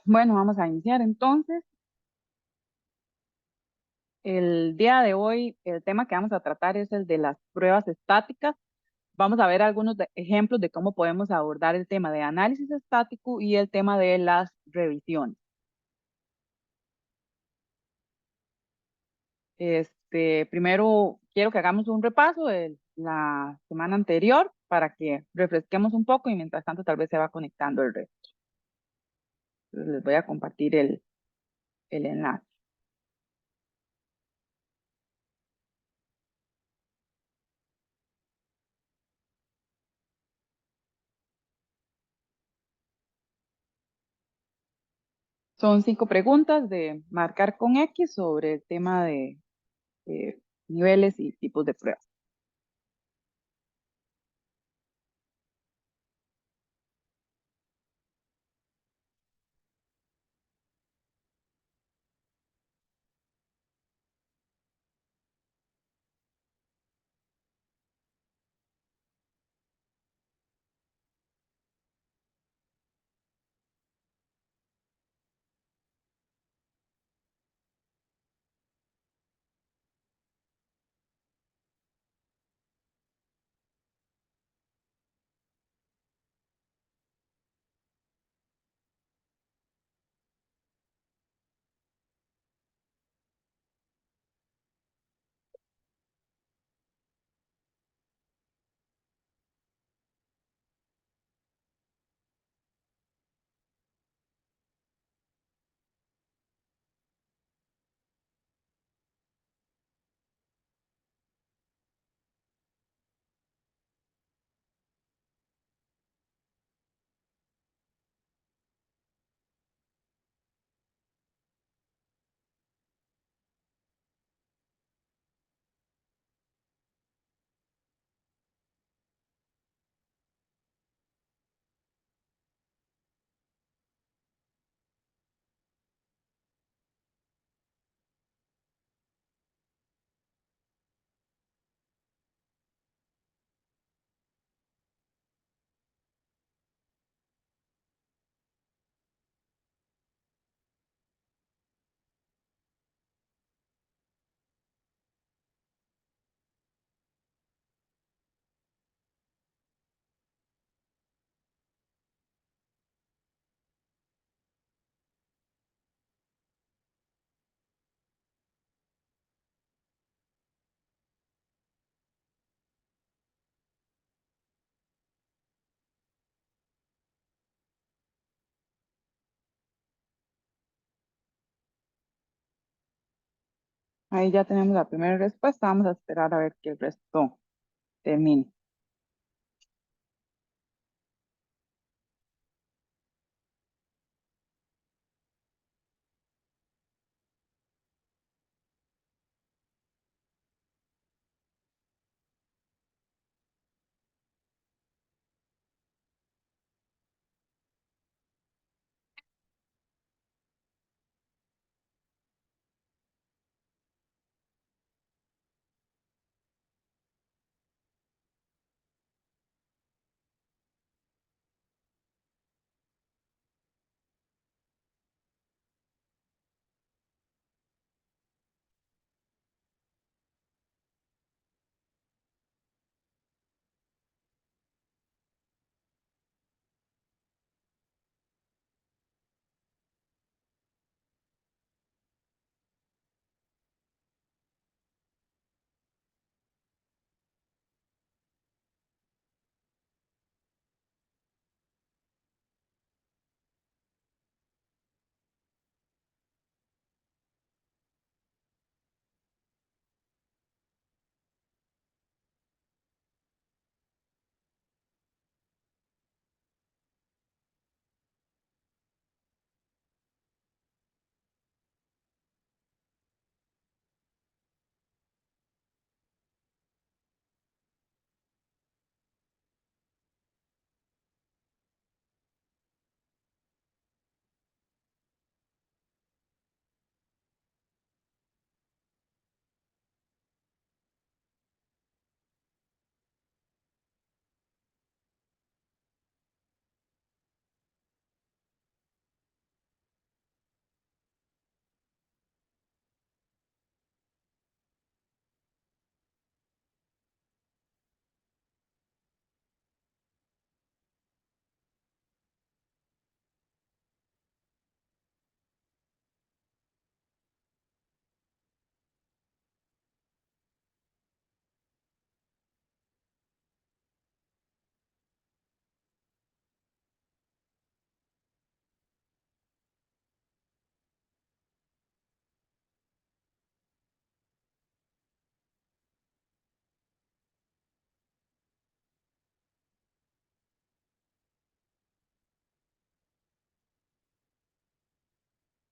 Bueno, vamos a iniciar entonces. El día de hoy, el tema que vamos a tratar es el de las pruebas estáticas. Vamos a ver algunos ejemplos de cómo podemos abordar el tema de análisis estático y el tema de las revisiones. Primero, quiero que hagamos un repaso de la semana anterior para que refresquemos un poco y mientras tanto tal vez se va conectando el resto. Entonces, les voy a compartir el enlace. Son 5 preguntas de marcar con X sobre el tema de niveles y tipos de pruebas. Ahí ya tenemos la primera respuesta. Vamos a esperar a ver que el resto termine.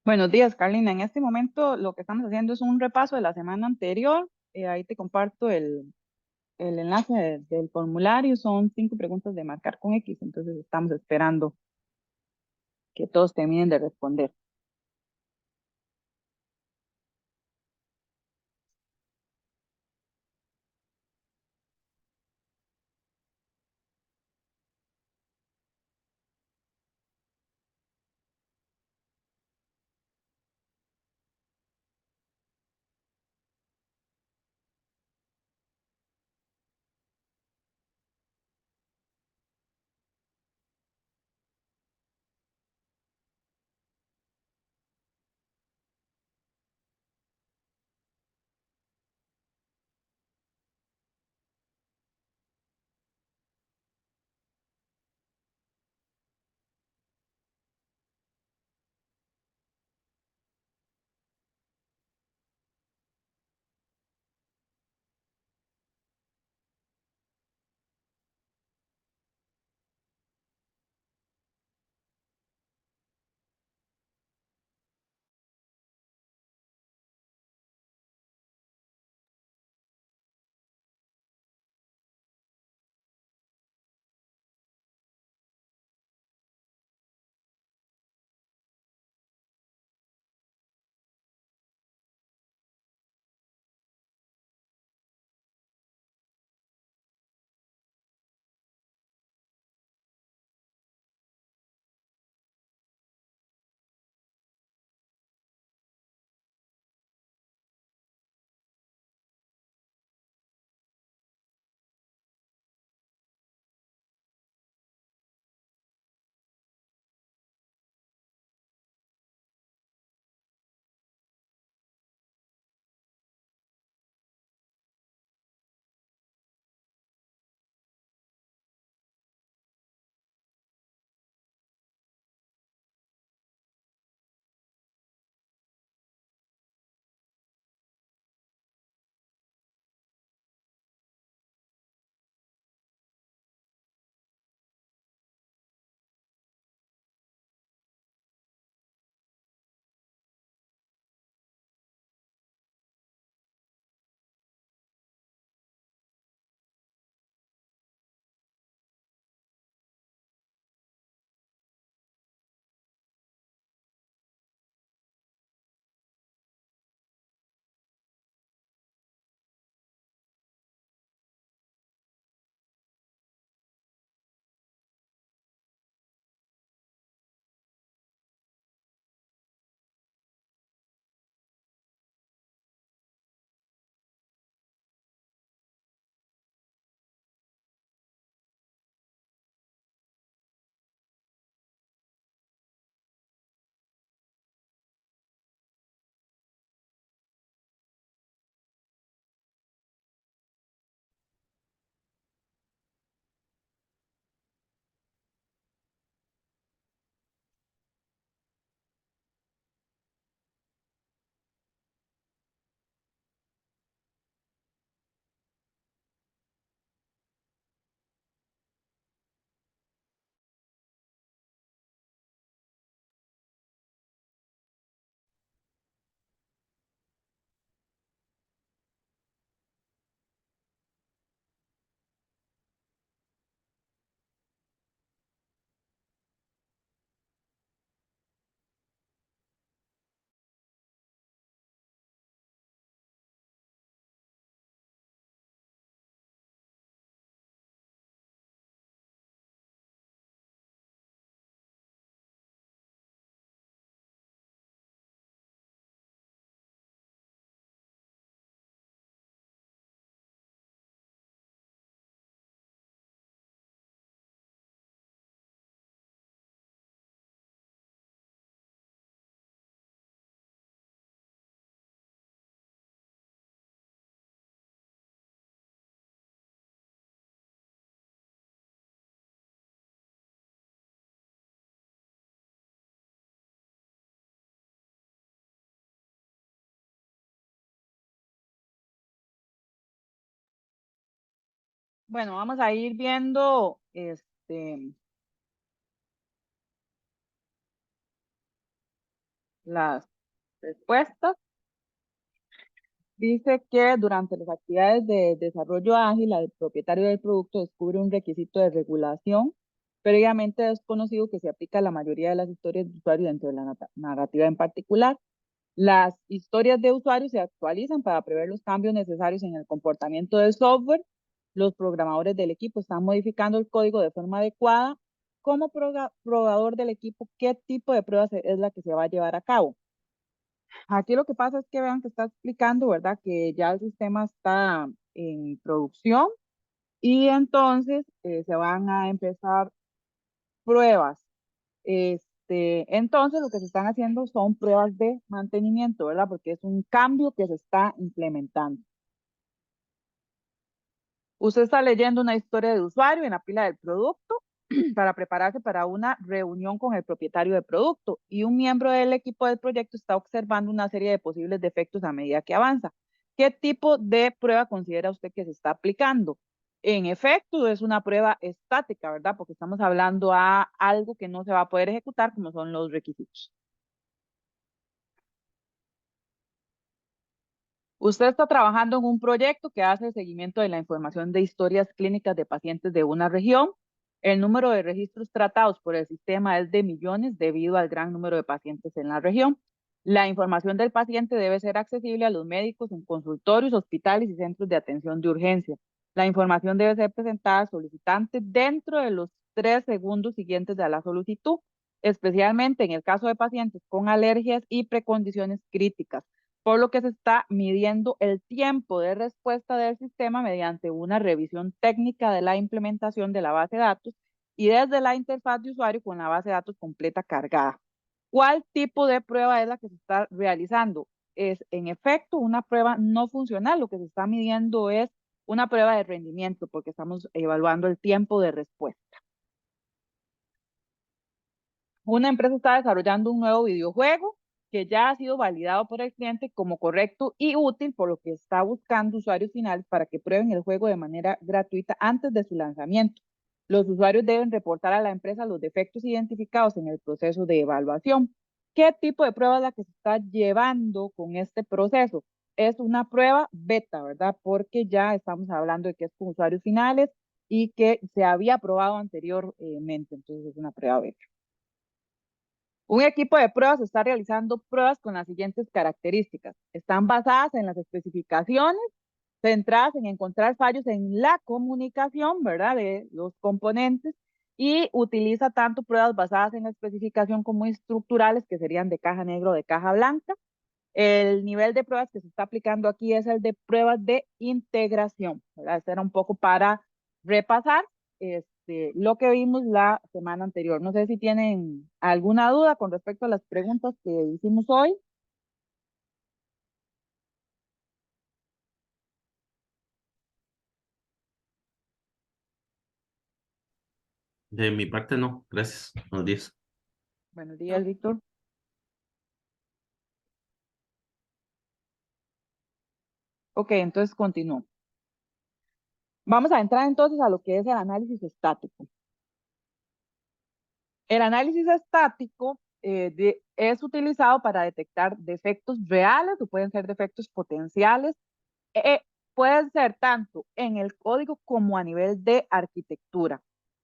Buenos días, Carlina. En este momento lo que estamos haciendo es un repaso de la semana anterior. Ahí te comparto el enlace del formulario. Son 5 preguntas de marcar con X, entonces estamos esperando que todos terminen de responder. Bueno, vamos a ir viendo las respuestas. Dice que durante las actividades de desarrollo ágil, el propietario del producto descubre un requisito de regulación previamente desconocido que se aplica a la mayoría de las historias de usuario dentro de la narrativa en particular. Las historias de usuario se actualizan para prever los cambios necesarios en el comportamiento del software. Los programadores del equipo están modificando el código de forma adecuada. Como probador del equipo, ¿qué tipo de pruebas es la que se va a llevar a cabo? Aquí lo que pasa es que vean que está explicando, ¿verdad? Que ya el sistema está en producción y entonces se van a empezar pruebas. Entonces lo que se están haciendo son pruebas de mantenimiento, ¿verdad? Porque es un cambio que se está implementando. Usted está leyendo una historia de usuario en la pila del producto para prepararse para una reunión con el propietario del producto y un miembro del equipo del proyecto está observando una serie de posibles defectos a medida que avanza. ¿Qué tipo de prueba considera usted que se está aplicando? En efecto, es una prueba estática, ¿verdad? Porque estamos hablando a algo que no se va a poder ejecutar, como son los requisitos. Usted está trabajando en un proyecto que hace el seguimiento de la información de historias clínicas de pacientes de una región. El número de registros tratados por el sistema es de millones debido al gran número de pacientes en la región. La información del paciente debe ser accesible a los médicos en consultorios, hospitales y centros de atención de urgencia. La información debe ser presentada al solicitante dentro de los 3 segundos siguientes a la solicitud, especialmente en el caso de pacientes con alergias y precondiciones críticas, por lo que se está midiendo el tiempo de respuesta del sistema mediante una revisión técnica de la implementación de la base de datos y desde la interfaz de usuario con la base de datos completa cargada. ¿Cuál tipo de prueba es la que se está realizando? Es en efecto una prueba no funcional. Lo que se está midiendo es una prueba de rendimiento porque estamos evaluando el tiempo de respuesta. Una empresa está desarrollando un nuevo videojuego que ya ha sido validado por el cliente como correcto y útil, por lo que está buscando usuarios finales para que prueben el juego de manera gratuita antes de su lanzamiento. Los usuarios deben reportar a la empresa los defectos identificados en el proceso de evaluación. ¿Qué tipo de prueba es la que se está llevando con este proceso? Es una prueba beta, ¿verdad? Porque ya estamos hablando de que es con usuarios finales y que se había probado anteriormente, entonces es una prueba beta. Un equipo de pruebas está realizando pruebas con las siguientes características. Están basadas en las especificaciones, centradas en encontrar fallos en la comunicación, ¿verdad? De los componentes y utiliza tanto pruebas basadas en la especificación como estructurales, que serían de caja negra o de caja blanca. El nivel de pruebas que se está aplicando aquí es el de pruebas de integración, ¿verdad? Este era un poco para repasar lo que vimos la semana anterior. No sé si tienen alguna duda con respecto a las preguntas que hicimos hoy. De mi parte, no. Gracias. Buenos días. Buenos días, Víctor. Ok, entonces continúo. Vamos a entrar entonces a lo que es el análisis estático. El análisis estático es utilizado para detectar defectos reales o pueden ser defectos potenciales. Pueden ser tanto en el código como a nivel de arquitectura.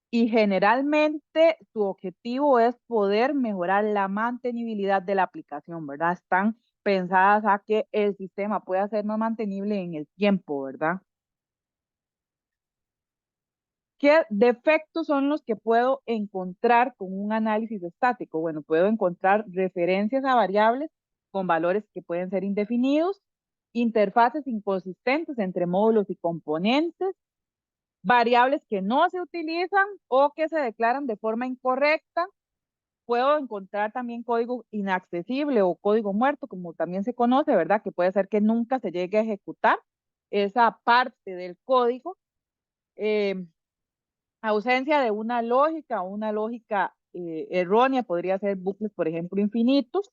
Y generalmente su objetivo es poder mejorar la mantenibilidad de la aplicación, ¿verdad? Están pensadas a que el sistema pueda ser más mantenible en el tiempo, ¿verdad? ¿Qué defectos son los que puedo encontrar con un análisis estático? Bueno, puedo encontrar referencias a variables con valores que pueden ser indefinidos, interfaces inconsistentes entre módulos y componentes, variables que no se utilizan o que se declaran de forma incorrecta. Puedo encontrar también código inaccesible o código muerto, como también se conoce, ¿verdad? Que puede ser que nunca se llegue a ejecutar esa parte del código. Eh, Ausencia de una lógica errónea, podría ser bucles, por ejemplo, infinitos,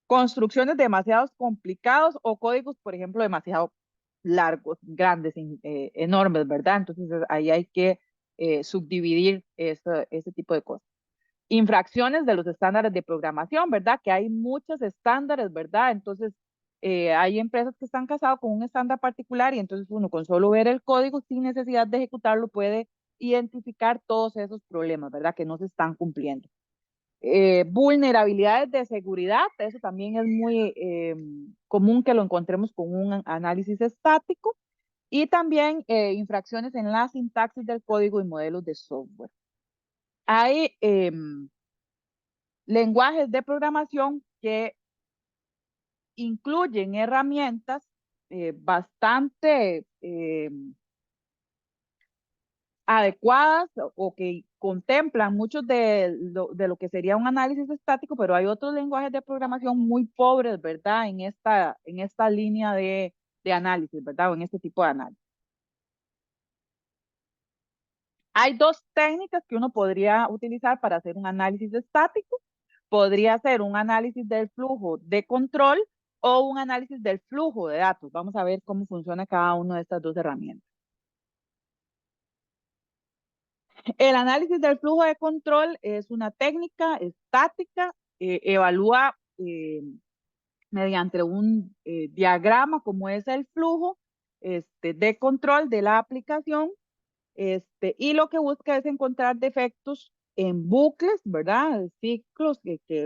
construcciones demasiado complicados o códigos, por ejemplo, demasiado largos, grandes, enormes, ¿verdad? Entonces ahí hay que subdividir ese tipo de cosas. infracciones de los estándares de programación, ¿verdad? Que hay muchos estándares, ¿verdad? Entonces, hay empresas que están casadas con un estándar particular y entonces uno con solo ver el código sin necesidad de ejecutarlo puede identificar todos esos problemas, ¿verdad? Que no se están cumpliendo. Vulnerabilidades de seguridad, eso también es muy común que lo encontremos con un análisis estático y también infracciones en la sintaxis del código y modelos de software. Hay lenguajes de programación que incluyen herramientas bastante adecuadas o que contemplan muchos de lo que sería un análisis estático, pero hay otros lenguajes de programación muy pobres, ¿verdad? En esta línea de análisis, ¿verdad? O en este tipo de análisis. Hay dos técnicas que uno podría utilizar para hacer un análisis estático. Podría ser un análisis del flujo de control o un análisis del flujo de datos. Vamos a ver cómo funciona cada una de estas dos herramientas. El análisis del flujo de control es una técnica estática, evalúa mediante un diagrama como es el flujo de control de la aplicación y lo que busca es encontrar defectos en bucles, ¿verdad? Ciclos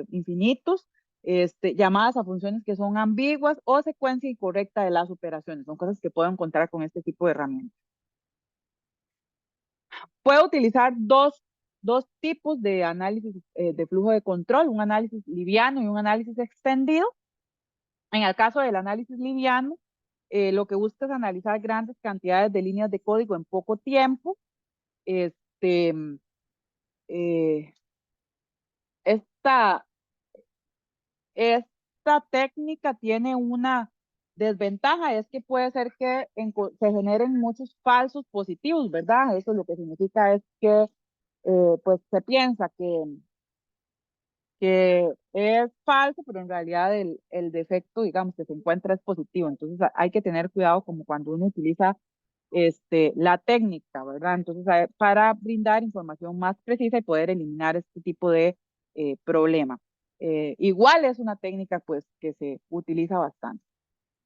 infinitos, llamadas a funciones que son ambiguas o secuencia incorrecta de las operaciones. Son cosas que puedo encontrar con este tipo de herramientas. Puedo utilizar dos tipos de análisis de flujo de control, un análisis liviano y un análisis extendido. En el caso del análisis liviano, lo que busca es analizar grandes cantidades de líneas de código en poco tiempo. Este, eh, esta, esta técnica tiene una desventaja, es que puede ser que se generen muchos falsos positivos, ¿verdad? Eso lo que significa es que pues se piensa que es falso, pero en realidad el defecto, digamos, que se encuentra es positivo. Entonces hay que tener cuidado como cuando uno utiliza la técnica, ¿verdad? Entonces, para brindar información más precisa y poder eliminar este tipo de problema. Igual es una técnica, pues, que se utiliza bastante.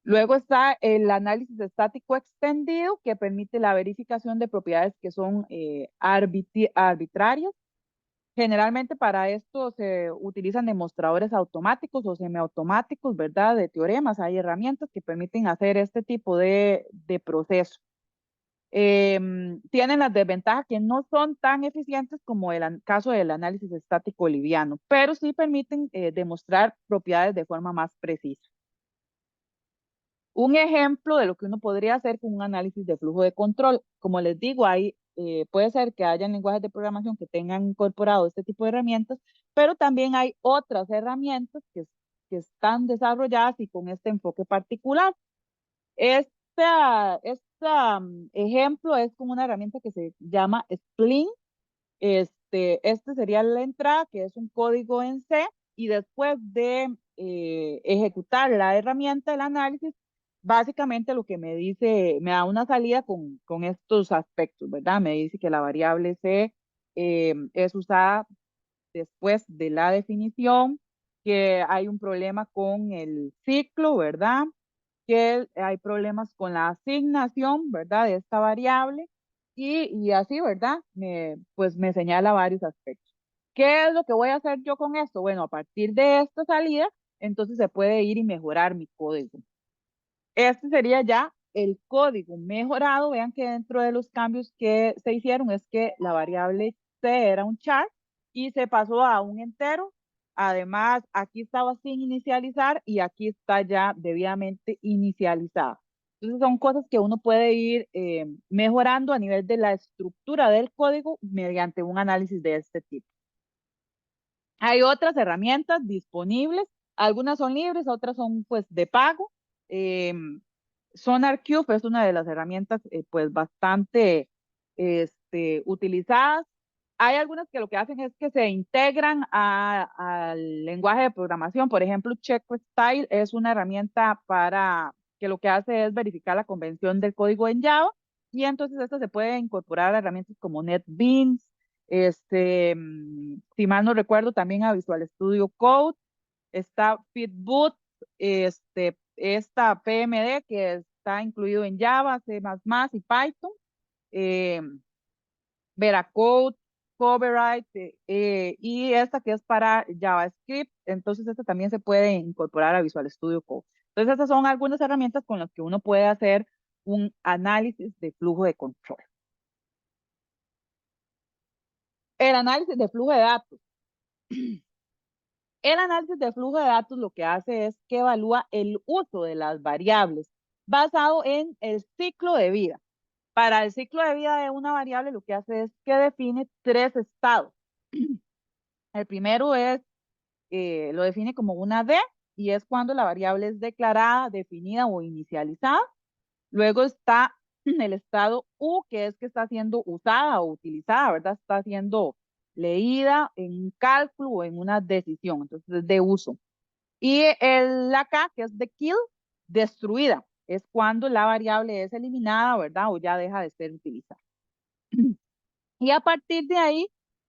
Luego está el análisis estático extendido, que permite la verificación de propiedades que son arbitrarias. Generalmente para esto se utilizan demostradores automáticos o semiautomáticos, ¿verdad? De teoremas. Hay herramientas que permiten hacer este tipo de proceso. Tienen las desventajas que no son tan eficientes como el caso del análisis estático liviano, pero sí permiten demostrar propiedades de forma más precisa. Un ejemplo de lo que uno podría hacer con un análisis de flujo de control, como les digo, puede ser que hayan lenguajes de programación que tengan incorporado este tipo de herramientas, pero también hay otras herramientas que están desarrolladas y con este enfoque particular. Ejemplo es con una herramienta que se llama Splint. Este sería la entrada, que es un código en C, y después de ejecutar la herramienta del análisis, básicamente lo que me dice, me da una salida con estos aspectos, ¿verdad? Me dice que la variable C es usada después de la definición, que hay un problema con el ciclo, ¿verdad? Que hay problemas con la asignación, ¿verdad? De esta variable y así, ¿verdad? Pues me señala varios aspectos. ¿Qué es lo que voy a hacer yo con esto? Bueno, a partir de esta salida, entonces se puede ir y mejorar mi código. Este sería ya el código mejorado. Vean que dentro de los cambios que se hicieron es que la variable C era un char y se pasó a un entero. Además, aquí estaba sin inicializar y aquí está ya debidamente inicializada. Entonces son cosas que uno puede ir mejorando a nivel de la estructura del código mediante un análisis de este tipo. Hay otras herramientas disponibles, algunas son libres, otras son pues de pago. SonarQube es una de las herramientas pues bastante utilizadas. Hay algunas que lo que hacen es que se integran al lenguaje de programación. Por ejemplo, CheckStyle es una herramienta para que lo que hace es verificar la convención del código en Java y entonces esto se puede incorporar a herramientas como NetBeans, Si mal no recuerdo, también a Visual Studio Code, está Fitboot, esta PMD que está incluido en Java, C++ y Python, eh, Veracode, Coverite, y esta que es para JavaScript, entonces esta también se puede incorporar a Visual Studio Code. Entonces estas son algunas herramientas con las que uno puede hacer un análisis de flujo de control. El análisis de flujo de datos. El análisis de flujo de datos lo que hace es que evalúa el uso de las variables basado en el ciclo de vida. Para el ciclo de vida de una variable lo que hace es que define tres estados. El primero es, lo define como una D y es cuando la variable es declarada, definida o inicializada. Luego está el estado U, que es que está siendo usada o utilizada, ¿verdad? Está siendo leída en un cálculo o en una decisión, entonces es de uso. Y la K, que es de kill, destruida, es cuando la variable es eliminada, ¿verdad? O ya deja de ser utilizada. Y a partir de ahí,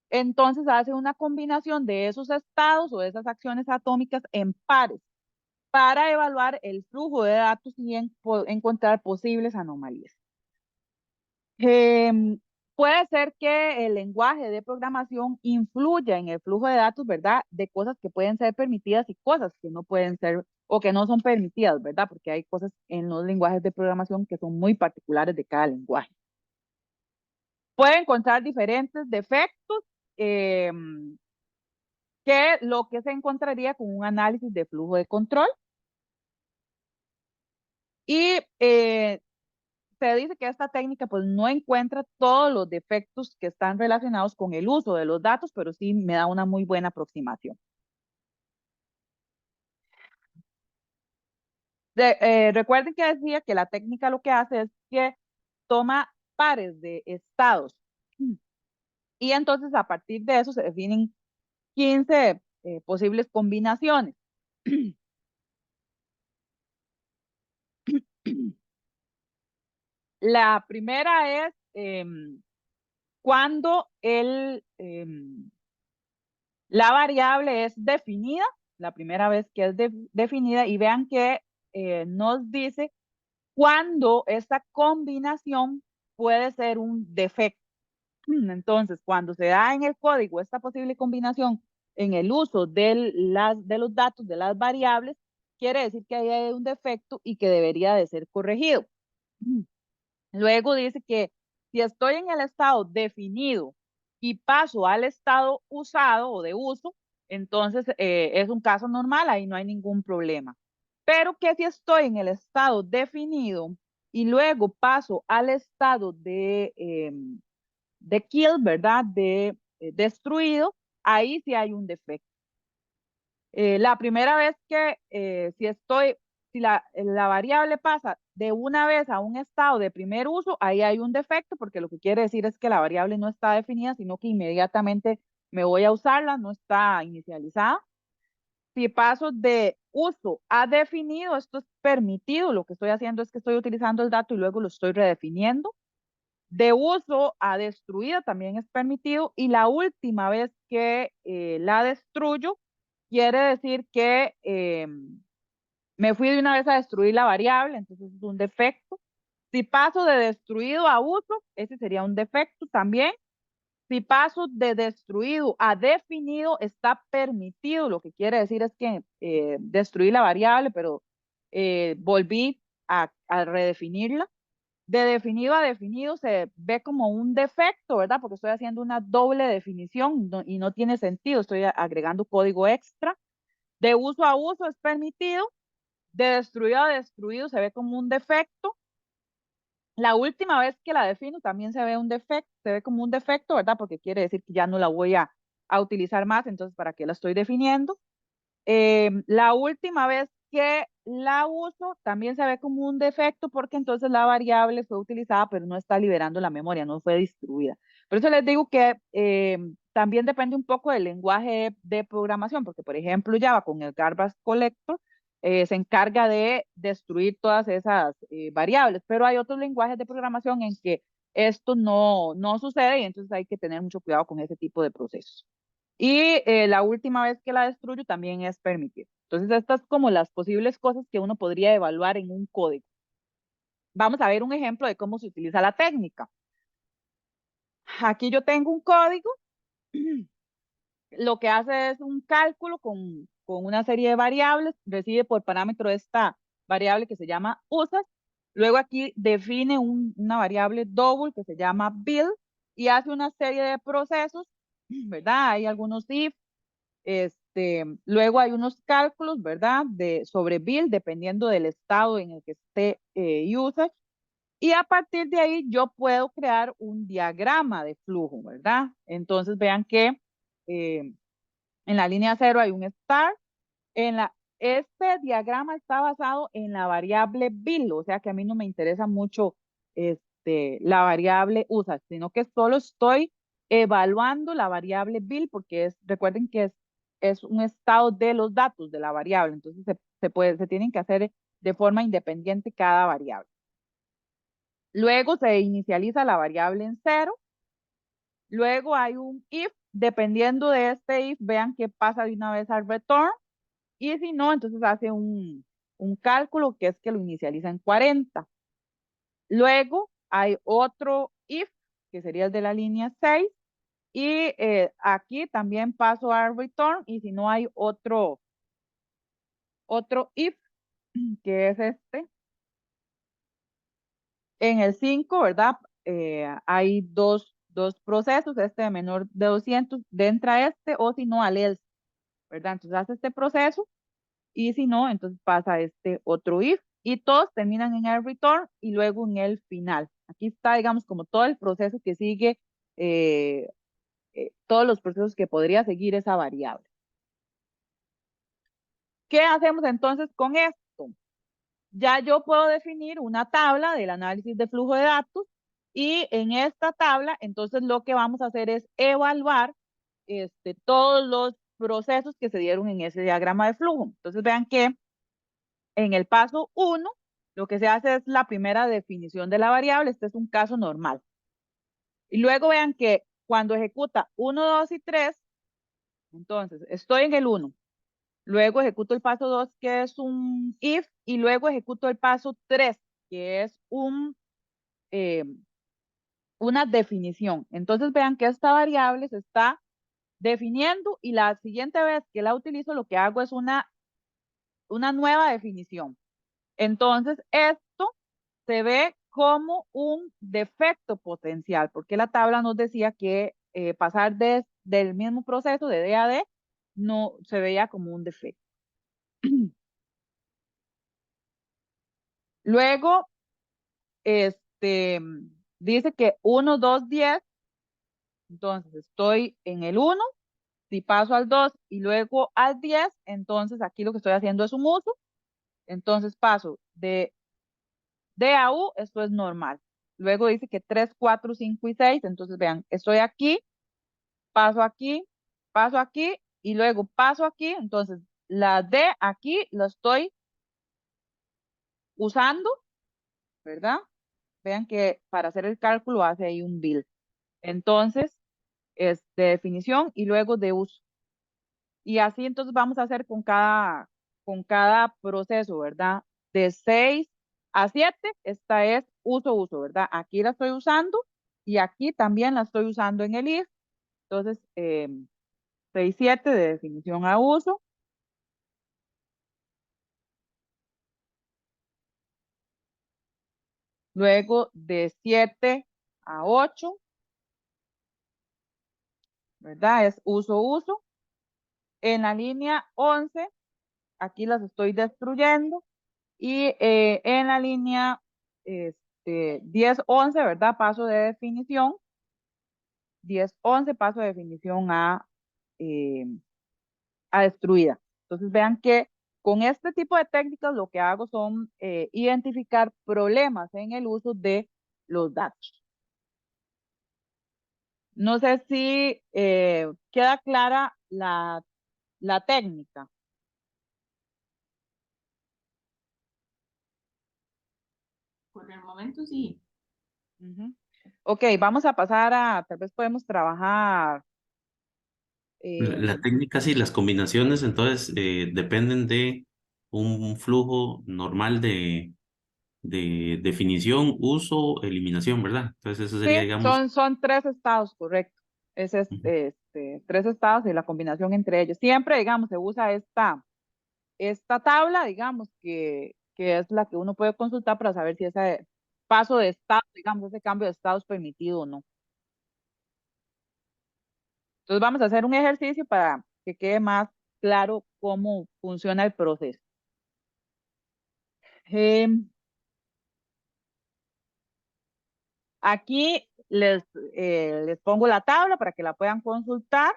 entonces hace una combinación de esos estados o de esas acciones atómicas en pares para evaluar el flujo de datos y encontrar posibles anomalías. Puede ser que el lenguaje de programación influya en el flujo de datos, ¿verdad? De cosas que pueden ser permitidas y cosas que no pueden ser o que no son permitidas, ¿verdad? Porque hay cosas en los lenguajes de programación que son muy particulares de cada lenguaje. Puede encontrar diferentes defectos que lo que se encontraría con un análisis de flujo de control. Y se dice que esta técnica pues no encuentra todos los defectos que están relacionados con el uso de los datos, pero sí me da una muy buena aproximación. Recuerden que decía que la técnica lo que hace es que toma pares de estados y entonces a partir de eso se definen 15 posibles combinaciones. La primera es cuando la variable es definida, la primera vez que es definida, y vean que nos dice cuándo esta combinación puede ser un defecto. Entonces, cuando se da en el código esta posible combinación en el uso de los datos de las variables, quiere decir que ahí hay un defecto y que debería de ser corregido. Luego dice que si estoy en el estado definido y paso al estado usado o de uso, entonces es un caso normal, ahí no hay ningún problema. Pero que si estoy en el estado definido y luego paso al estado de kill, ¿verdad? De destruido, ahí sí hay un defecto. La primera vez que si la variable pasa de una vez a un estado de primer uso, ahí hay un defecto porque lo que quiere decir es que la variable no está definida, sino que inmediatamente me voy a usarla, no está inicializada. Si paso de uso a definido, esto es permitido, lo que estoy haciendo es que estoy utilizando el dato y luego lo estoy redefiniendo. De uso a destruida también es permitido y la última vez que la destruyo, quiere decir que me fui de una vez a destruir la variable, entonces es un defecto. Si paso de destruido a uso, ese sería un defecto también. Si paso de destruido a definido, está permitido, lo que quiere decir es que destruí la variable, pero volví a redefinirla. De definido a definido se ve como un defecto, ¿verdad? Porque estoy haciendo una doble definición y no tiene sentido, estoy agregando código extra. De uso a uso es permitido, de destruido a destruido se ve como un defecto. La última vez que la defino también se ve un defecto, se ve como un defecto, ¿verdad? Porque quiere decir que ya no la voy a utilizar más, entonces ¿para qué la estoy definiendo? La última vez que la uso también se ve como un defecto porque entonces la variable fue utilizada pero no está liberando la memoria, no fue distribuida. Por eso les digo que también depende un poco del lenguaje de programación, porque por ejemplo Java con el garbage collector se encarga de destruir todas esas variables, pero hay otros lenguajes de programación en que esto no sucede y entonces hay que tener mucho cuidado con ese tipo de procesos. Y la última vez que la destruyo también es permitir. Entonces, estas como las posibles cosas que uno podría evaluar en un código. Vamos a ver un ejemplo de cómo se utiliza la técnica. Aquí yo tengo un código, lo que hace es un cálculo con una serie de variables, recibe por parámetro esta variable que se llama usas, luego aquí define una variable double que se llama build y hace una serie de procesos, ¿verdad? Hay algunos if, luego hay unos cálculos, ¿verdad? Sobre build, dependiendo del estado en el que esté usage. Y a partir de ahí yo puedo crear un diagrama de flujo, ¿verdad? Entonces vean que eh, en la línea 0 hay un start. Este diagrama está basado en la variable bill, o sea que a mí no me interesa mucho la variable usa, sino que solo estoy evaluando la variable bill porque recuerden que es un estado de los datos de la variable, entonces se tienen que hacer de forma independiente cada variable. Luego se inicializa la variable en 0. Luego hay un if. Dependiendo de este if, vean que pasa de una vez al return. Y si no, entonces hace un cálculo que es que lo inicializa en 40. Luego hay otro if, que sería el de la línea 6. Y aquí también paso al return. Y si no, hay otro if, que es este. En el 5, ¿verdad? Hay dos procesos, este de menor de 200, de entra este, o si no, al else, ¿verdad? Entonces hace este proceso, y si no, entonces pasa este otro if, y todos terminan en el return y luego en el final. Aquí está, digamos, como todo el proceso que sigue, eh, todos los procesos que podría seguir esa variable. ¿Qué hacemos entonces con esto? Ya yo puedo definir una tabla del análisis de flujo de datos y en esta tabla, entonces lo que vamos a hacer es evaluar todos los procesos que se dieron en ese diagrama de flujo. Entonces vean que en el paso 1, lo que se hace es la primera definición de la variable. Este es un caso normal. Y luego vean que cuando ejecuta 1, 2 y 3, entonces estoy en el 1. Luego ejecuto el paso 2, que es un if, y luego ejecuto el paso 3, que es eh, una definición. Entonces vean que esta variable se está definiendo y la siguiente vez que la utilizo lo que hago es una nueva definición. Entonces esto se ve como un defecto potencial, porque la tabla nos decía que pasar del mismo proceso de D a D no se veía como un defecto. Luego, dice que 1, 2, 10. Entonces estoy en el 1, si paso al 2 y luego al 10, entonces aquí lo que estoy haciendo es un uso. Entonces paso de D a U, esto es normal. Luego dice que 3, 4, 5 y 6. Entonces vean, estoy aquí, paso aquí y luego paso aquí. Entonces la D aquí la estoy usando, ¿verdad? Vean que para hacer el cálculo hace ahí un build. Entonces, es de definición y luego de uso. Y así entonces vamos a hacer con cada proceso, ¿verdad? De 6 a 7, esta es uso, ¿verdad? Aquí la estoy usando y aquí también la estoy usando en el if. Entonces, 6, 7 de definición a uso. Luego de 7 a 8, ¿verdad? Es uso. En la línea 11, aquí las estoy destruyendo. Y en la línea 10, 11, ¿verdad? Paso de definición. 10, 11, paso de definición eh, a destruida. Entonces vean que con este tipo de técnicas lo que hago son identificar problemas en el uso de los datos. No sé si queda clara la técnica. Por el momento sí. Ujú. Ok, vamos a pasar a, tal vez podemos trabajar. La em, técnica, sí, las combinaciones, entonces, dependen de un flujo normal de definición, uso, eliminación, ¿verdad? Entonces, eso sería, sí, digamos, son tres estados, correcto. Es ujú, tres estados y la combinación entre ellos. Siempre, digamos, se usa esta tabla, digamos, que es la que uno puede consultar para saber si ese paso de estado, digamos, ese cambio de estado es permitido o no. Entonces vamos a hacer un ejercicio para que quede más claro cómo funciona el proceso. Em, Aquí les pongo la tabla para que la puedan consultar.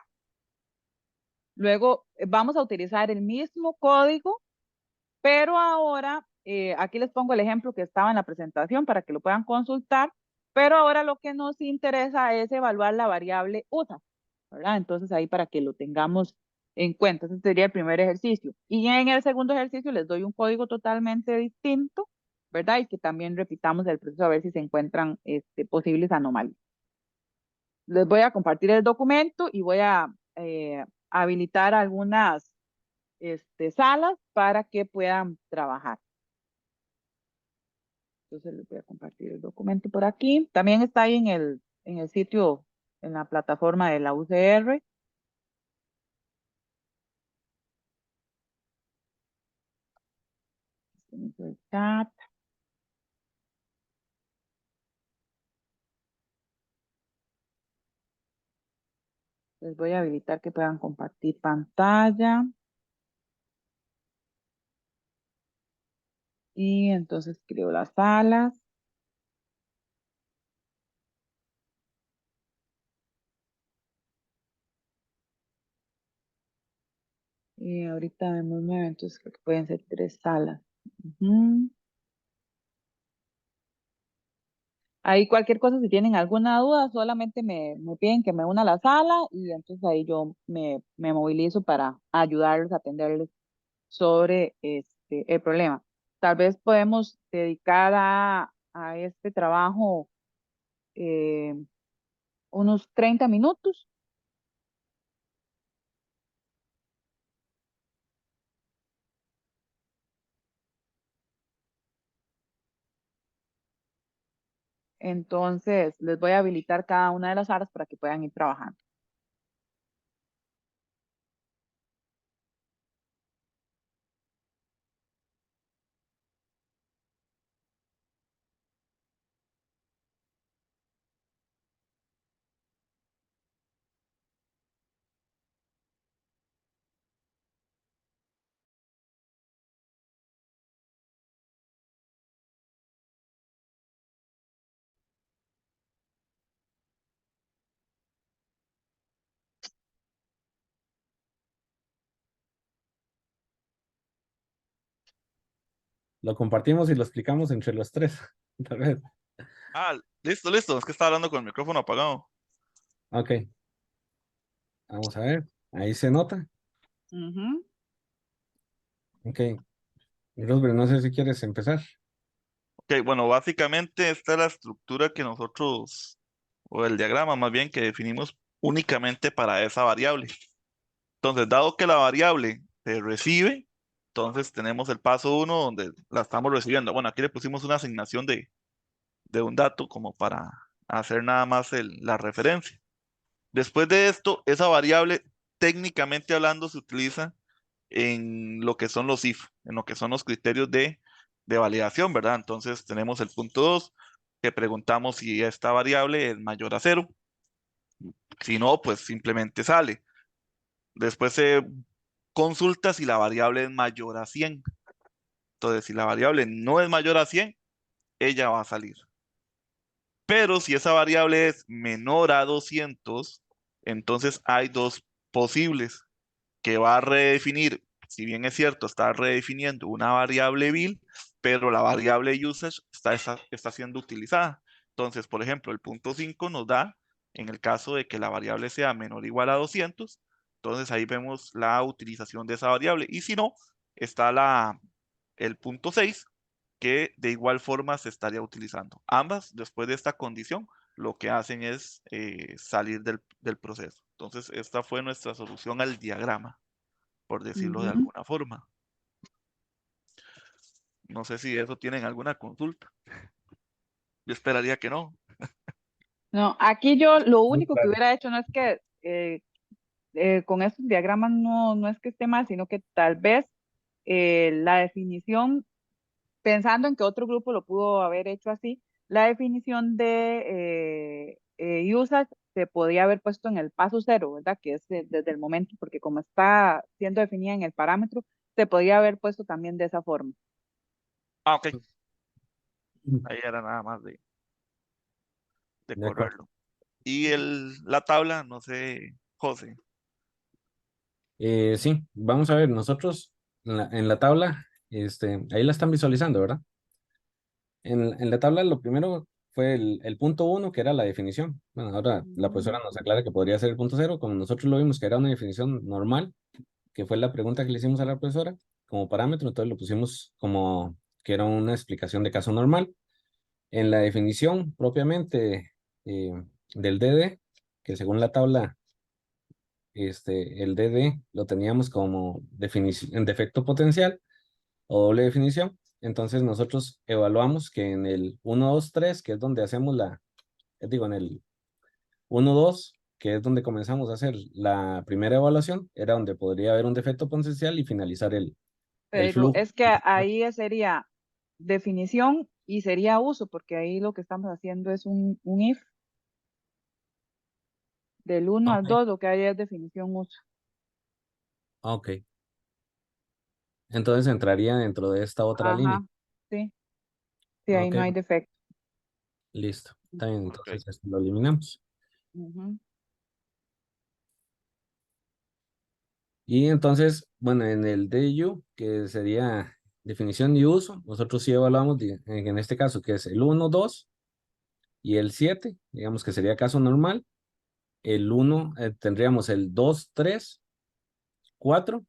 Luego vamos a utilizar el mismo código, pero ahora aquí les pongo el ejemplo que estaba en la presentación para que lo puedan consultar. Pero ahora lo que nos interesa es evaluar la variable USA, ¿verdad? Entonces ahí para que lo tengamos en cuenta. Ese sería el primer ejercicio. Y en el segundo ejercicio les doy un código totalmente distinto, ¿verdad? Y que también repitamos el proceso a ver si se encuentran posibles anomalías. Les voy a compartir el documento y voy a habilitar algunas salas para que puedan trabajar. Entonces les voy a compartir el documento por aquí. También está ahí en el sitio, en la plataforma de la UCR. El chat. Les voy a habilitar que puedan compartir pantalla. Y entonces creo las salas. Y ahorita vemos nueve, entonces creo que pueden ser tres salas. Ujú. Ahí cualquier cosa, si tienen alguna duda, solamente me piden que me una a la sala y entonces ahí yo me movilizo para ayudarles a atenderles sobre el problema. Tal vez podemos dedicar a este trabajo eh, unos 30 minutos. Entonces, les voy a habilitar cada una de las áreas para que puedan ir trabajando. Lo compartimos y lo explicamos entre los tres. Tal vez. Ah, listo, listo. Es que estaba hablando con el micrófono apagado. Ok, vamos a ver. Ahí se nota. Ujú. Ok. Rosberg, no sé si quieres empezar. Ok, bueno, básicamente esta es la estructura que nosotros, o el diagrama más bien, que definimos únicamente para esa variable. Entonces, dado que la variable se recibe, entonces tenemos el paso uno donde la estamos recibiendo. Bueno, aquí le pusimos una asignación de un dato como para hacer nada más la referencia. Después de esto, esa variable, técnicamente hablando, se utiliza en lo que son los if, en lo que son los criterios de validación, ¿verdad? Entonces tenemos el punto 2, que preguntamos si esta variable es mayor a cero. Si no, pues simplemente sale. Después se consulta si la variable es mayor a 100. Entonces, si la variable no es mayor a 100, ella va a salir. Pero si esa variable es menor a 200, entonces hay dos posibles que va a redefinir, si bien es cierto, está redefiniendo una variable vil, pero la variable usage está siendo utilizada. Entonces, por ejemplo, el punto 5 nos da, en el caso de que la variable sea menor o igual a 200, entonces ahí vemos la utilización de esa variable. Y si no, está el punto 6 que de igual forma se estaría utilizando. Ambas, después de esta condición, lo que hacen es salir del proceso. Entonces, esta fue nuestra solución al diagrama, por decirlo de Ujú. alguna forma. No sé si de eso tienen alguna consulta. Yo esperaría que no. No, aquí yo lo Muy único que claro. hubiera hecho no es que con estos diagramas no es que esté mal, sino que tal vez la definición, pensando en que otro grupo lo pudo haber hecho así, la definición de usage se podía haber puesto en el paso cero, ¿verdad? Que es desde el momento, porque como está siendo definida en el parámetro, se podría haber puesto también de esa forma. Ah, ok. Ahí era nada más de De acuerdo. correrlo. Y la tabla, no sé, José. Sí, vamos a ver, nosotros en la tabla, ahí la están visualizando, ¿verdad? En la tabla lo primero fue el punto 1, que era la definición. Bueno, ahora la profesora nos aclara que podría ser el punto 0, como nosotros lo vimos que era una definición normal, que fue la pregunta que le hicimos a la profesora como parámetro, entonces lo pusimos como que era una explicación de caso normal. En la definición propiamente eh, del DD, que según la tabla, el DD lo teníamos como en defecto potencial o doble definición. Entonces nosotros evaluamos que en el 1, 2, 3, que es donde hacemos en el 1, 2, que es donde comenzamos a hacer la primera evaluación, era donde podría haber un defecto potencial y finalizar el Pero flujo. es que ahí sería definición y sería uso, porque ahí lo que estamos haciendo es un if del 1 al Ok, 2, lo que hay es definición uso. ok. Entonces entraría dentro de esta otra línea. Ajá, sí, sí, ahí Ok, no hay defecto. listo. Está bien, Ok. entonces esto lo eliminamos. Ujú. Y entonces, bueno, en el DU, que sería definición y uso, nosotros sí evaluamos en este caso, que es el 1, 2 y el 7, digamos que sería caso normal. El 1, tendríamos el 2, 3, 4,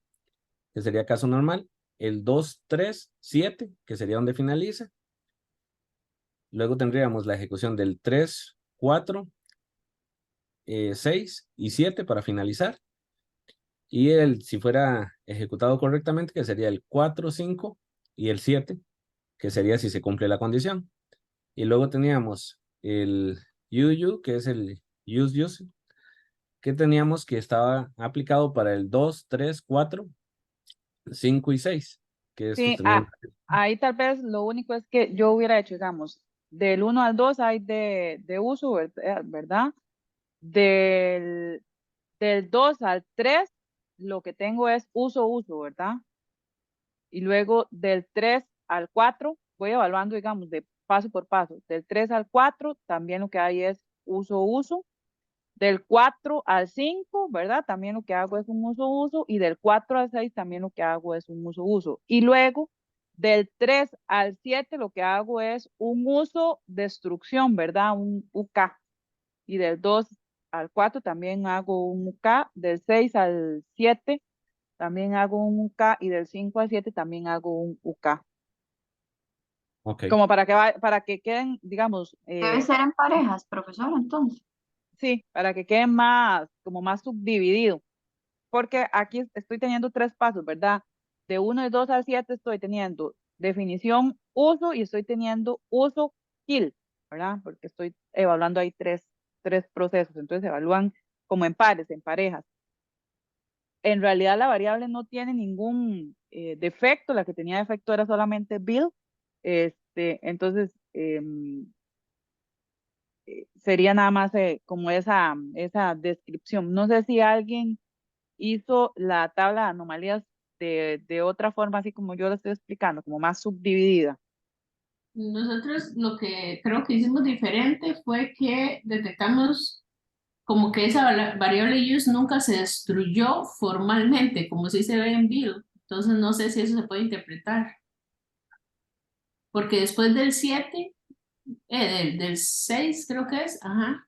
que sería caso normal. El 2, 3, 7, que sería donde finaliza. Luego tendríamos la ejecución del 3, 4, 6 y 7 para finalizar. Y si fuera ejecutado correctamente, que sería el 4, 5 y el 7, que sería si se cumple la condición. Y luego teníamos el UU, que es el use, que teníamos que estaba aplicado para el 2, 3, 4, 5 y 6, que estos Sí, tenían. ahí tal vez lo único es que yo hubiera hecho, digamos, del 1 al 2 hay de uso, ¿verdad? Del, del 2 al 3 lo que tengo es uso, ¿verdad? Y luego del 3 al 4 voy evaluando, digamos, de paso por paso. Del 3 al 4 también lo que hay es uso. Del 4 al 5, ¿verdad? También lo que hago es un uso. Y del 4 al 6 también lo que hago es un uso. Y luego del 3 al 7 lo que hago es un uso destrucción, ¿verdad? Un UK. Y del 2 al 4 también hago un UK. Del 6 al 7 también hago un UK. Y del 5 al 7 también hago un UK. Ok, Como para que queden, digamos, Debe ser en parejas, profesor, entonces. sí, para que queden más, como más subdividido. Porque aquí estoy teniendo tres pasos, ¿verdad? De 1 y 2 al 7 estoy teniendo definición, uso y estoy teniendo uso, kill, ¿verdad? Porque estoy evaluando ahí tres procesos, entonces se evalúan como en pares, en parejas. En realidad la variable no tiene ningún defecto, la que tenía defecto era solamente build, entonces sería nada más como esa descripción. No sé si alguien hizo la tabla de anomalías de otra forma, así como yo lo estoy explicando, como más subdividida. Nosotros lo que creo que hicimos diferente fue que detectamos como que esa variable use nunca se destruyó formalmente, como si se ve en build. Entonces no sé si eso se puede interpretar. Porque después del 7, del 6 creo que es, ajá,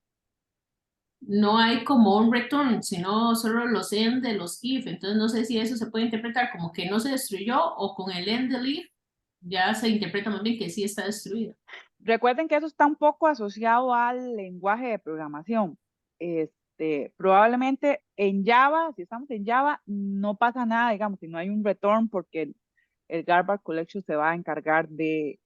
no hay como un return, sino solo los end de los if. Entonces no sé si eso se puede interpretar como que no se destruyó o con el end del if ya se interpreta más bien que sí está destruido. Recuerden que eso está un poco asociado al lenguaje de programación. Probablemente en Java, si estamos en Java, no pasa nada, digamos, si no hay un return porque el garbage collection se va a encargar de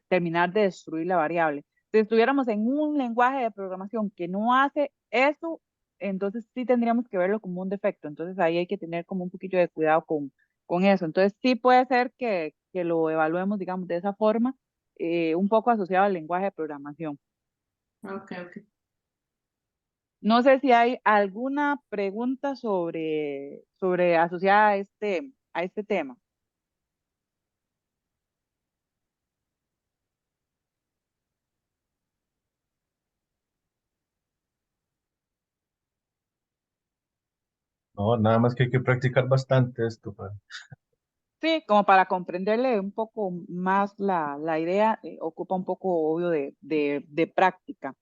terminar de destruir la variable. Si estuviéramos en un lenguaje de programación que no hace eso, entonces sí tendríamos que verlo como un defecto. Entonces ahí hay que tener como un poquito de cuidado con eso. Entonces sí puede ser que lo evaluemos, digamos, de esa forma, un poco asociado al lenguaje de programación. Ok, ok. No sé si hay alguna pregunta sobre asociada a este tema. No, nada más que hay que practicar bastante esto. Sí, como para comprenderle un poco más la idea, ocupa un poco, obvio, de práctica.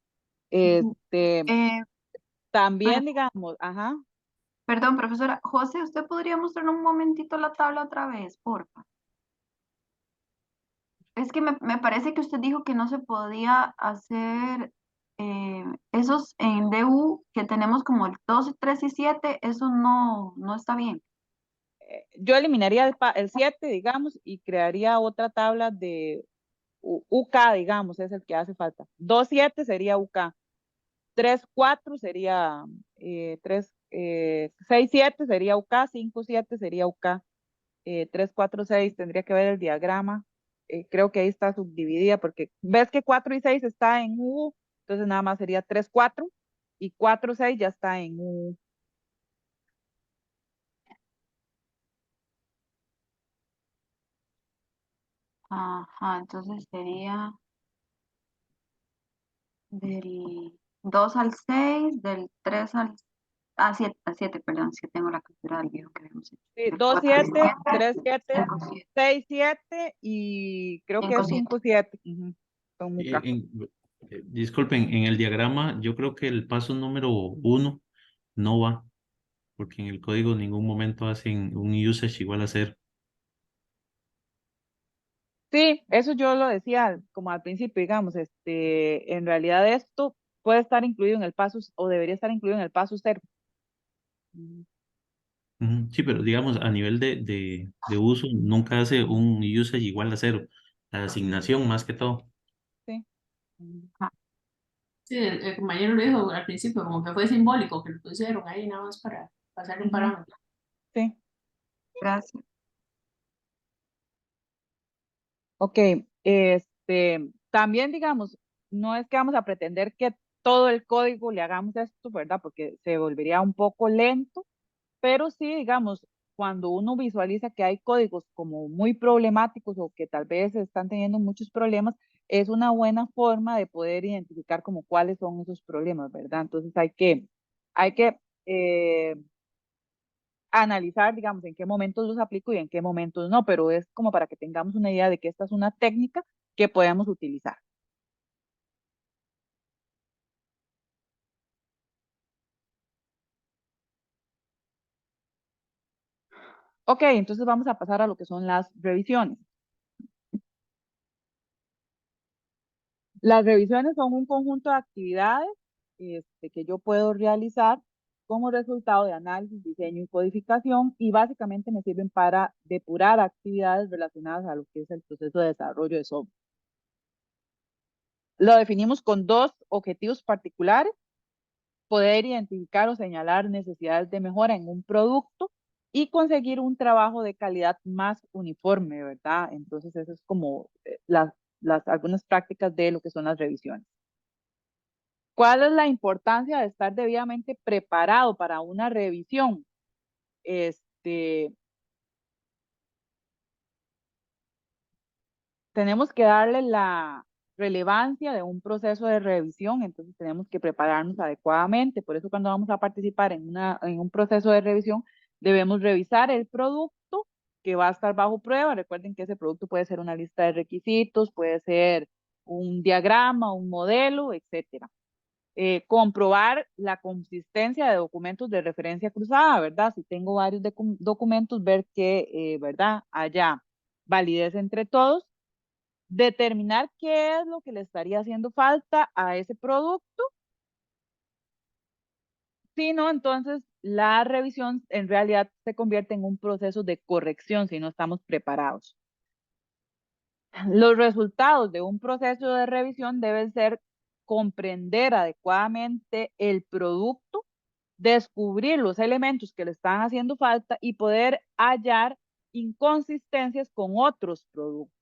Ujú. Este, Eh, también, per- digamos, ajá, Perdón, profesora. José, ¿usted podría mostrar un momentito la tabla otra vez, porfa? Es que me parece que usted dijo que no se podía hacer esos en DU que tenemos como el 2, 3 y 7, eso no está bien. yo eliminaría el 7, digamos, y crearía otra tabla de UK, digamos, es el que hace falta. 2 7 sería UK. 3 4 sería 6 7 sería UK, 5 7 sería UK, 3 4 6 tendría que ver el diagrama. Creo que ahí está subdividida porque ves que 4 y 6 está en U, entonces nada más sería 3 4 y 4 6 ya está en U. Ajá, entonces sería del 2 al 6, del 3 al 7, perdón, es que tengo la captura del video que habíamos hecho. Sí, Del 2 4 al 7 7, 3 7 5, 7, 6 7 y creo que 5, es 7. 5 7. Con Eh, UK. en- disculpen, en el diagrama yo creo que el paso número 1 no va, porque en el código en ningún momento hacen un usage igual a 0. Sí, eso yo lo decía como al principio, digamos, en realidad esto puede estar incluido en el paso o debería estar incluido en el paso 0. Ujú. Sí, pero digamos, a nivel de uso, nunca hace un usage igual a 0. La asignación más que todo. Sí. Ah, Sí, el compañero lo dijo al principio, como que fue simbólico que lo pusieron ahí nada más para pasar un Ujú, parámetro. sí. gracias. Ok, también digamos, no es que vamos a pretender que todo el código le hagamos esto, ¿verdad? Porque se volvería un poco lento, pero sí, digamos, cuando uno visualiza que hay códigos como muy problemáticos o que tal vez están teniendo muchos problemas, es una buena forma de poder identificar como cuáles son esos problemas, ¿verdad? Entonces hay que analizar, digamos, en qué momentos los aplico y en qué momentos no, pero es como para que tengamos una idea de que esta es una técnica que podemos utilizar. Ok, entonces vamos a pasar a lo que son las revisiones. Las revisiones son un conjunto de actividades que yo puedo realizar como resultado de análisis, diseño y codificación y básicamente me sirven para depurar actividades relacionadas a lo que es el proceso de desarrollo de software. Lo definimos con dos objetivos particulares: poder identificar o señalar necesidades de mejora en un producto y conseguir un trabajo de calidad más uniforme, ¿verdad? Entonces, eso es como algunas prácticas de lo que son las revisiones. ¿Cuál es la importancia de estar debidamente preparado para una revisión? Este, Tenemos que darle la relevancia de un proceso de revisión, entonces tenemos que prepararnos adecuadamente. Por eso cuando vamos a participar en un proceso de revisión, debemos revisar el producto que va a estar bajo prueba. Recuerden que ese producto puede ser una lista de requisitos, puede ser un diagrama, un modelo, etcétera. Comprobar la consistencia de documentos de referencia cruzada, ¿verdad? Si tengo varios documentos, ver que, ¿verdad?, haya validez entre todos determinar qué es lo que le estaría haciendo falta a ese producto. Si no, entonces la revisión en realidad se convierte en un proceso de corrección si no estamos preparados. Los resultados de un proceso de revisión deben ser comprender adecuadamente el producto, descubrir los elementos que le están haciendo falta y poder hallar inconsistencias con otros productos.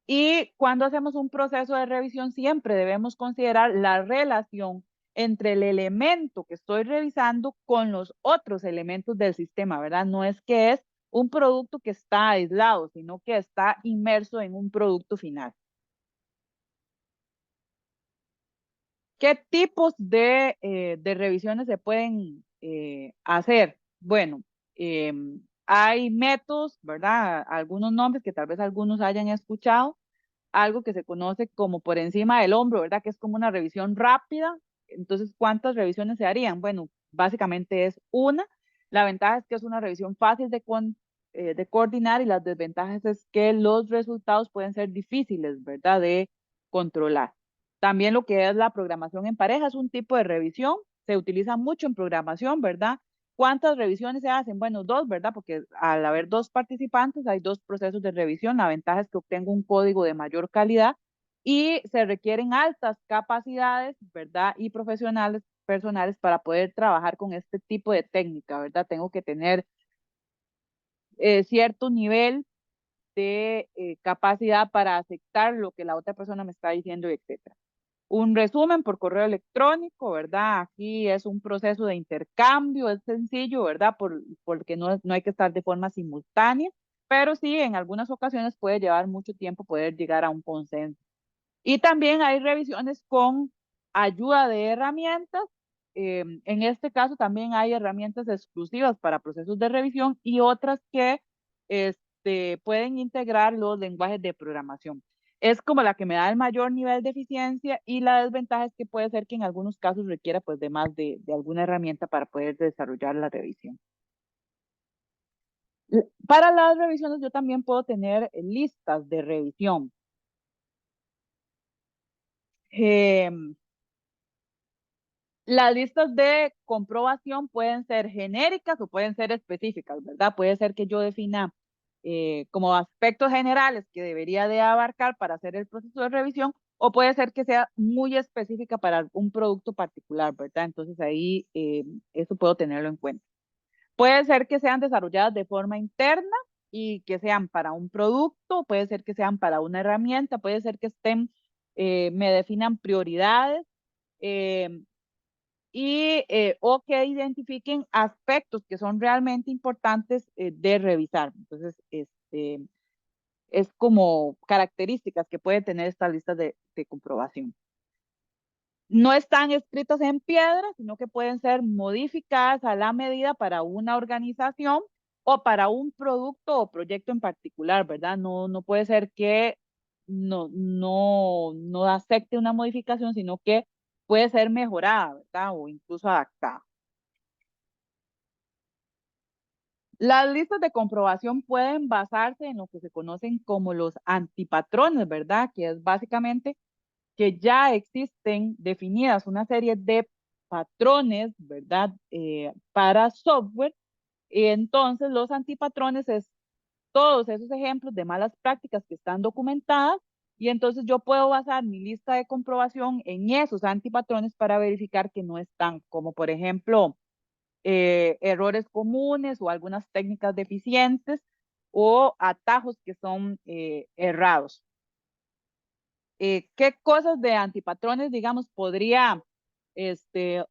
Y cuando hacemos un proceso de revisión, siempre debemos considerar la relación entre el elemento que estoy revisando con los otros elementos del sistema, ¿verdad? No es que es un producto que está aislado, sino que está inmerso en un producto final. ¿Qué tipos de revisiones se pueden hacer? Bueno, hay métodos, ¿verdad? Algunos nombres que tal vez algunos hayan escuchado. Algo que se conoce como por encima del hombro, ¿verdad? Que es como una revisión rápida. Entonces, ¿cuántas revisiones se harían? Bueno, básicamente es una. La ventaja es que es una revisión fácil de coordinar y las desventajas es que los resultados pueden ser difíciles, ¿verdad? De controlar. También lo que es la programación en pareja es un tipo de revisión. Se utiliza mucho en programación, ¿verdad? ¿Cuántas revisiones se hacen? Bueno, dos, ¿verdad? Porque al haber dos participantes hay dos procesos de revisión. La ventaja es que obtengo un código de mayor calidad y se requieren altas capacidades, ¿verdad? Y profesionales, personales para poder trabajar con este tipo de técnica, ¿verdad? Tengo que tener cierto nivel de capacidad para aceptar lo que la otra persona me está diciendo, etcétera. Un resumen por correo electrónico, ¿verdad? Aquí es un proceso de intercambio, es sencillo, ¿verdad? Porque no hay que estar de forma simultánea, pero sí, en algunas ocasiones puede llevar mucho tiempo poder llegar a un consenso. Y también hay revisiones con ayuda de herramientas. En este caso también hay herramientas exclusivas para procesos de revisión y otras que pueden integrar los lenguajes de programación. Es como la que me da el mayor nivel de eficiencia y la desventaja es que puede ser que en algunos casos requiera pues de más de alguna herramienta para poder desarrollar la revisión. Para las revisiones yo también puedo tener listas de revisión. Las listas de comprobación pueden ser genéricas o pueden ser específicas, ¿verdad? Puede ser que yo defina como aspectos generales que debería de abarcar para hacer el proceso de revisión o puede ser que sea muy específica para un producto particular, ¿verdad? Entonces ahí eso puedo tenerlo en cuenta. Puede ser que sean desarrolladas de forma interna y que sean para un producto, puede ser que sean para una herramienta, puede ser que me definan prioridades. O que identifiquen aspectos que son realmente importantes de revisar. Entonces, es como características que pueden tener estas listas de comprobación. No están escritas en piedra, sino que pueden ser modificadas a la medida para una organización o para un producto o proyecto en particular, ¿verdad? No puede ser que no acepte una modificación, sino que puede ser mejorada, ¿verdad? O incluso adaptada. Las listas de comprobación pueden basarse en lo que se conocen como los antipatrones, ¿verdad? Que es básicamente que ya existen definidas una serie de patrones, ¿verdad? Para software. Y entonces los antipatrones es todos esos ejemplos de malas prácticas que están documentadas y entonces yo puedo basar mi lista de comprobación en esos antipatrones para verificar que no están, como por ejemplo, errores comunes o algunas técnicas deficientes o atajos que son errados. ¿Qué cosas de antipatrones, digamos, podría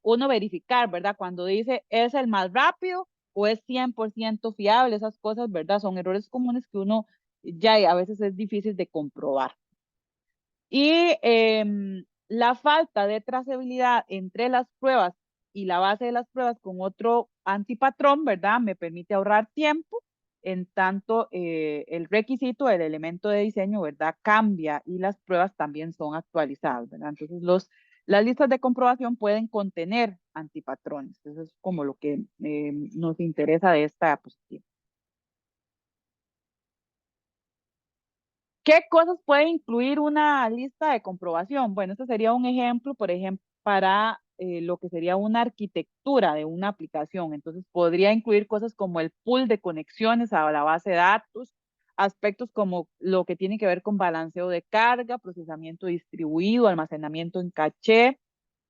uno verificar, ¿verdad? Cuando dice es el más rápido o es 100% fiable, esas cosas, ¿verdad? Son errores comunes que uno ya a veces es difícil de comprobar. Y la falta de trazabilidad entre las pruebas y la base de las pruebas con otro antipatrón, ¿verdad? Me permite ahorrar tiempo en tanto el requisito, el elemento de diseño, ¿verdad? Cambia y las pruebas también son actualizadas, ¿verdad? Entonces las listas de comprobación pueden contener antipatrones. Eso es como lo que nos interesa de esta diapositiva. ¿Qué cosas puede incluir una lista de comprobación? Bueno, este sería un ejemplo, por ejemplo, para lo que sería una arquitectura de una aplicación. Entonces, podría incluir cosas como el pool de conexiones a la base de datos, aspectos como lo que tiene que ver con balanceo de carga, procesamiento distribuido, almacenamiento en caché,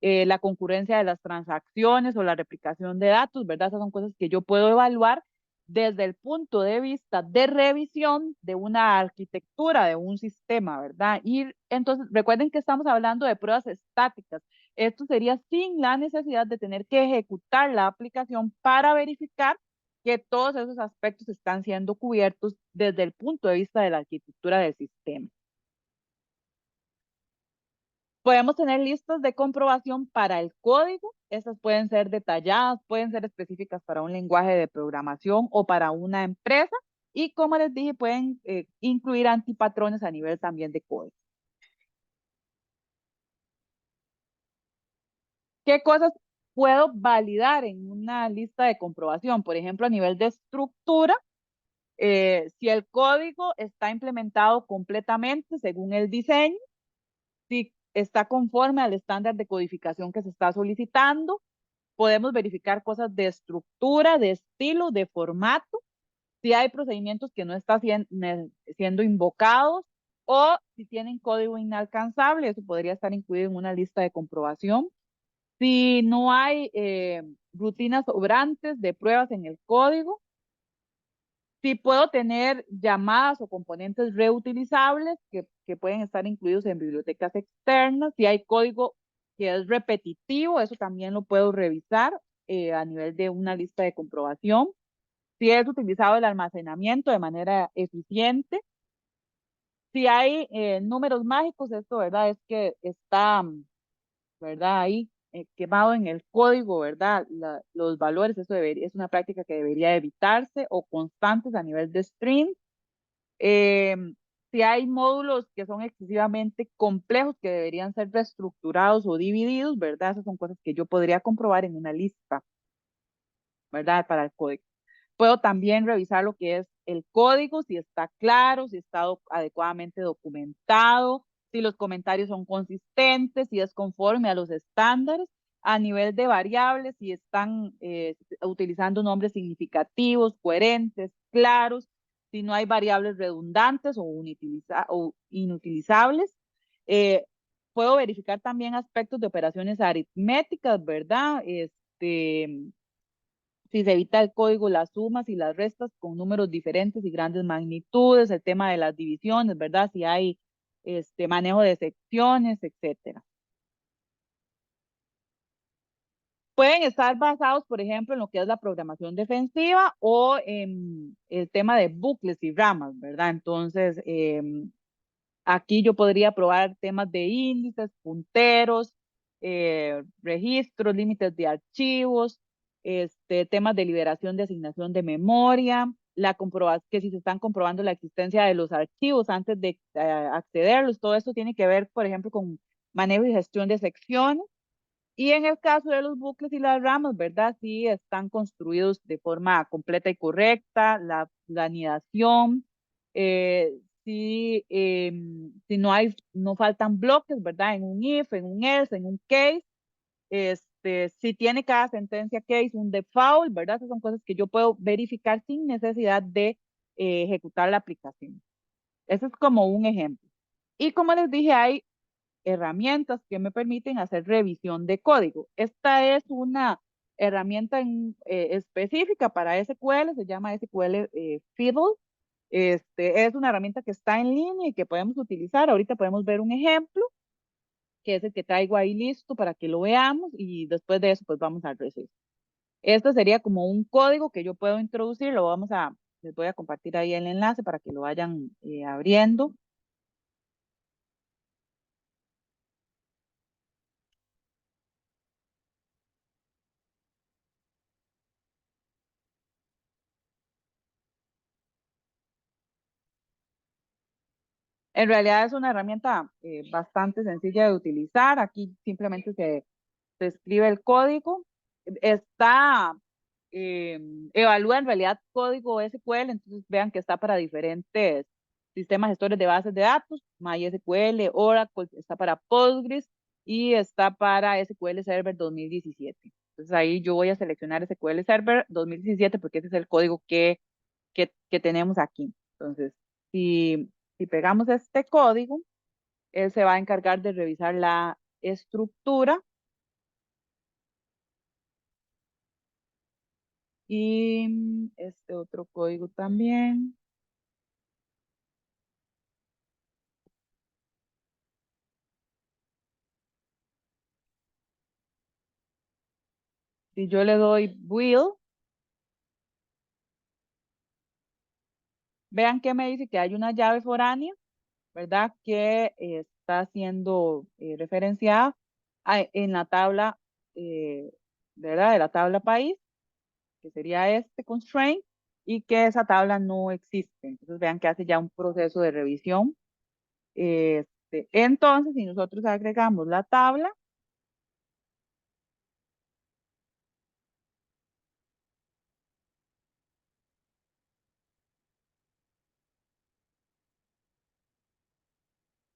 la concurrencia de las transacciones o la replicación de datos, ¿verdad? Esas son cosas que yo puedo evaluar desde el punto de vista de revisión de una arquitectura, de un sistema, ¿verdad? Y entonces, recuerden que estamos hablando de pruebas estáticas. Esto sería sin la necesidad de tener que ejecutar la aplicación para verificar que todos esos aspectos están siendo cubiertos desde el punto de vista de la arquitectura del sistema. Podemos tener listas de comprobación para el código. Esas pueden ser detalladas, pueden ser específicas para un lenguaje de programación o para una empresa. Y como les dije, pueden incluir antipatrones a nivel también de código. ¿Qué cosas puedo validar en una lista de comprobación? Por ejemplo, a nivel de estructura, si el código está implementado completamente según el diseño, si está conforme al estándar de codificación que se está solicitando. Podemos verificar cosas de estructura, de estilo, de formato, si hay procedimientos que no están siendo invocados o si tienen código inalcanzable, eso podría estar incluido en una lista de comprobación. Si no hay rutinas sobrantes de pruebas en el código, si puedo tener llamadas o componentes reutilizables que pueden estar incluidos en bibliotecas externas, si hay código que es repetitivo, eso también lo puedo revisar a nivel de una lista de comprobación. Si es utilizado el almacenamiento de manera eficiente. Si hay números mágicos, esto, ¿verdad? Es que está, ¿verdad? Ahí quemado en el código, ¿verdad? Los valores, eso es una práctica que debería evitarse, o constantes a nivel de string. Eh, si hay módulos que son excesivamente complejos, que deberían ser reestructurados o divididos, ¿verdad? Esas son cosas que yo podría comprobar en una lista, ¿verdad? Para el código. Puedo también revisar lo que es el código, si está claro, si está adecuadamente documentado, si los comentarios son consistentes, si es conforme a los estándares. A nivel de variables, si están utilizando nombres significativos, coherentes, claros, si no hay variables redundantes o inutilizables. Eh, Puedo verificar también aspectos de operaciones aritméticas, ¿verdad? Si se evita el código, las sumas y las restas con números diferentes y grandes magnitudes, el tema de las divisiones, ¿verdad? Si hay manejo de secciones, etcétera. Pueden estar basados, por ejemplo, en lo que es la programación defensiva o en el tema de bucles y ramas, ¿verdad? Entonces, aquí yo podría probar temas de índices, punteros, registros, límites de archivos, temas de liberación de asignación de memoria, que si se están comprobando la existencia de los archivos antes de accederlos. Todo esto tiene que ver, por ejemplo, con manejo y gestión de secciones. Y en el caso de los bucles y las ramas, ¿verdad? Si están construidos de forma completa y correcta, la anidación, si no faltan bloques, ¿verdad? En un if, en un else, en un case, si tiene cada sentencia case un default, ¿verdad? Esas son cosas que yo puedo verificar sin necesidad de ejecutar la aplicación. Ese es como un ejemplo. Y como les dije, hay herramientas que me permiten hacer revisión de código. Esta es una herramienta específica para SQL, se llama SQL Fiddle. Es una herramienta que está en línea y que podemos utilizar. Ahorita podemos ver un ejemplo, que es el que traigo ahí listo para que lo veamos, y después de eso pues vamos al resumen. Esto sería como un código que yo puedo introducir, les voy a compartir ahí el enlace para que lo vayan abriendo. En realidad es una herramienta bastante sencilla de utilizar. Aquí simplemente se escribe el código. Está, evalúa en realidad código SQL, entonces vean que está para diferentes sistemas gestores de bases de datos, MySQL, Oracle, está para Postgres y está para SQL Server 2017. Entonces ahí yo voy a seleccionar SQL Server 2017 porque ese es el código que tenemos aquí. Entonces, si pegamos este código, él se va a encargar de revisar la estructura y este otro código también. Si yo le doy build, vean que me dice que hay una llave foránea, ¿verdad? Que está siendo referenciada en la tabla, eh, ¿verdad? De la tabla país, que sería este constraint, y que esa tabla no existe. Entonces vean que hace ya un proceso de revisión. Entonces, si nosotros agregamos la tabla,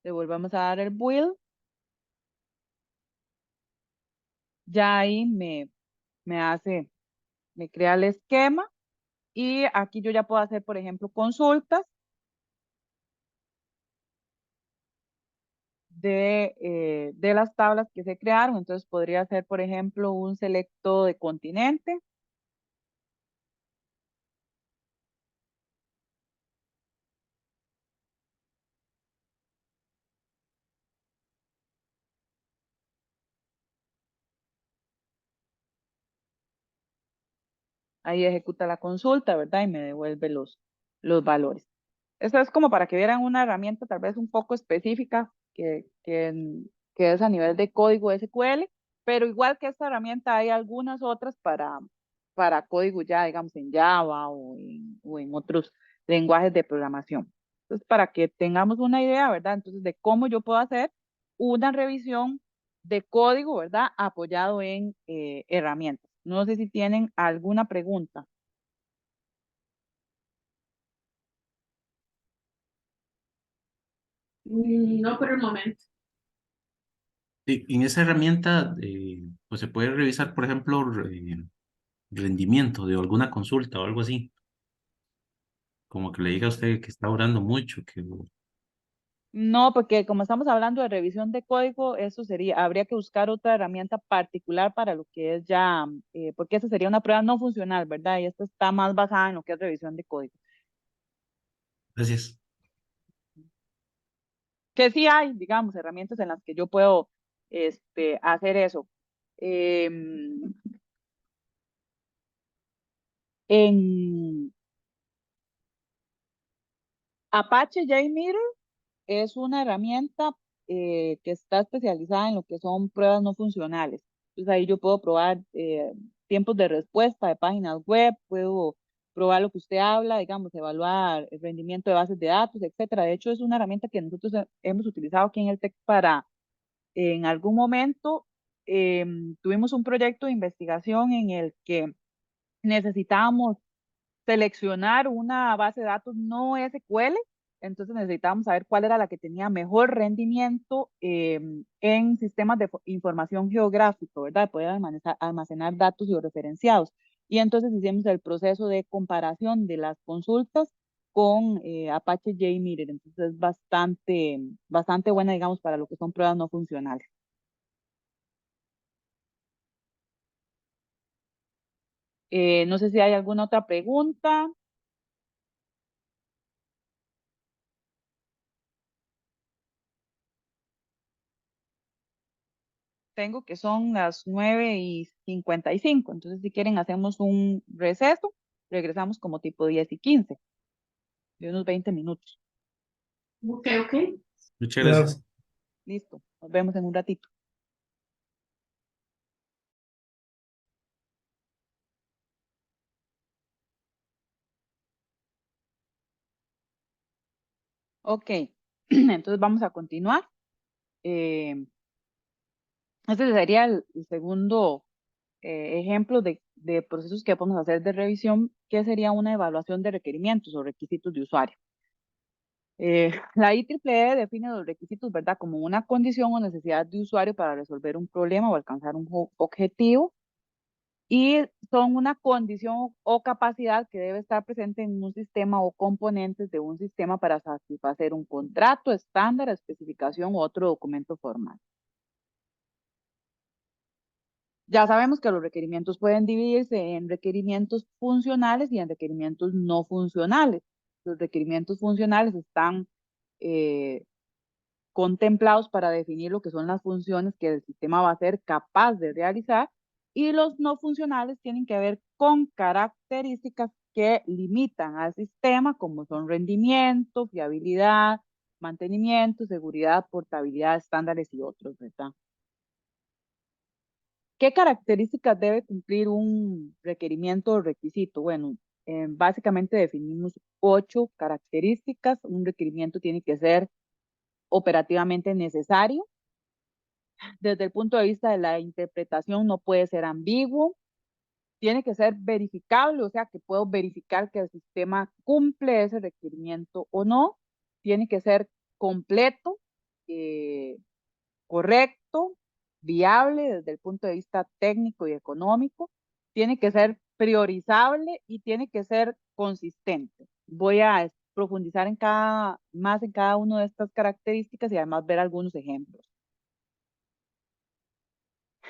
le volvemos a dar el build, ya ahí me hace, me crea el esquema y aquí yo ya puedo hacer, por ejemplo, consultas de las tablas que se crearon. Entonces podría ser, por ejemplo, un selecto de continente. Ahí ejecuta la consulta, ¿verdad? Y me devuelve los valores. Esto es como para que vieran una herramienta tal vez un poco específica que es a nivel de código SQL, pero igual que esta herramienta hay algunas otras para código ya, digamos, en Java o en otros lenguajes de programación. Entonces, para que tengamos una idea, ¿verdad? Entonces, de cómo yo puedo hacer una revisión de código, ¿verdad? Apoyado en herramientas. No sé si tienen alguna pregunta. No por el momento. En esa herramienta, pues se puede revisar, por ejemplo, rendimiento de alguna consulta o algo así. Como que le diga a usted que está orando mucho, que No, porque como estamos hablando de revisión de código, eso sería, habría que buscar otra herramienta particular para lo que es ya, porque esa sería una prueba no funcional, ¿verdad? Y esta está más basada en lo que es revisión de código. gracias. Que sí hay, digamos, herramientas en las que yo puedo hacer eso. Em, en Apache JMeter es una herramienta que está especializada en lo que son pruebas no funcionales. Entonces ahí yo puedo probar tiempos de respuesta de páginas web, puedo probar lo que usted habla, digamos, evaluar el rendimiento de bases de datos, etcétera. De hecho, es una herramienta que nosotros hemos utilizado aquí en el TEC para, en algún momento, tuvimos un proyecto de investigación en el que necesitábamos seleccionar una base de datos no SQL, entonces necesitábamos saber cuál era la que tenía mejor rendimiento en sistemas de información geográfico, ¿verdad? De poder almacenar datos georreferenciados. Y entonces hicimos el proceso de comparación de las consultas con Apache JMeter. Entonces es bastante buena, digamos, para lo que son pruebas no funcionales. No sé si hay alguna otra pregunta. Tengo que son las 9:55. Entonces, si quieren, hacemos un receso. Regresamos como tipo 10:15, de unos 20 minutos. Ok, ok. Muchas Claro. gracias. Listo. Nos vemos en un ratito. Ok. Entonces, vamos a continuar. Eh, este sería el segundo ejemplo de procesos que podemos hacer de revisión, que sería una evaluación de requerimientos o requisitos de usuario. La IEEE define los requisitos, ¿verdad? Como una condición o necesidad de usuario para resolver un problema o alcanzar un objetivo, y son una condición o capacidad que debe estar presente en un sistema o componentes de un sistema para satisfacer un contrato, estándar, especificación u otro documento formal. Ya sabemos que los requerimientos pueden dividirse en requerimientos funcionales y en requerimientos no funcionales. Los requerimientos funcionales están contemplados para definir lo que son las funciones que el sistema va a ser capaz de realizar, y los no funcionales tienen que ver con características que limitan al sistema, como son rendimiento, fiabilidad, mantenimiento, seguridad, portabilidad, estándares y otros, ¿verdad? ¿Qué características debe cumplir un requerimiento o requisito? Bueno, básicamente definimos 8 características. Un requerimiento tiene que ser operativamente necesario. Desde el punto de vista de la interpretación, no puede ser ambiguo. Tiene que ser verificable, o sea, que puedo verificar que el sistema cumple ese requerimiento o no. Tiene que ser completo, correcto, viable desde el punto de vista técnico y económico. Tiene que ser priorizable y tiene que ser consistente. Voy a profundizar más en cada una de estas características y además ver algunos ejemplos.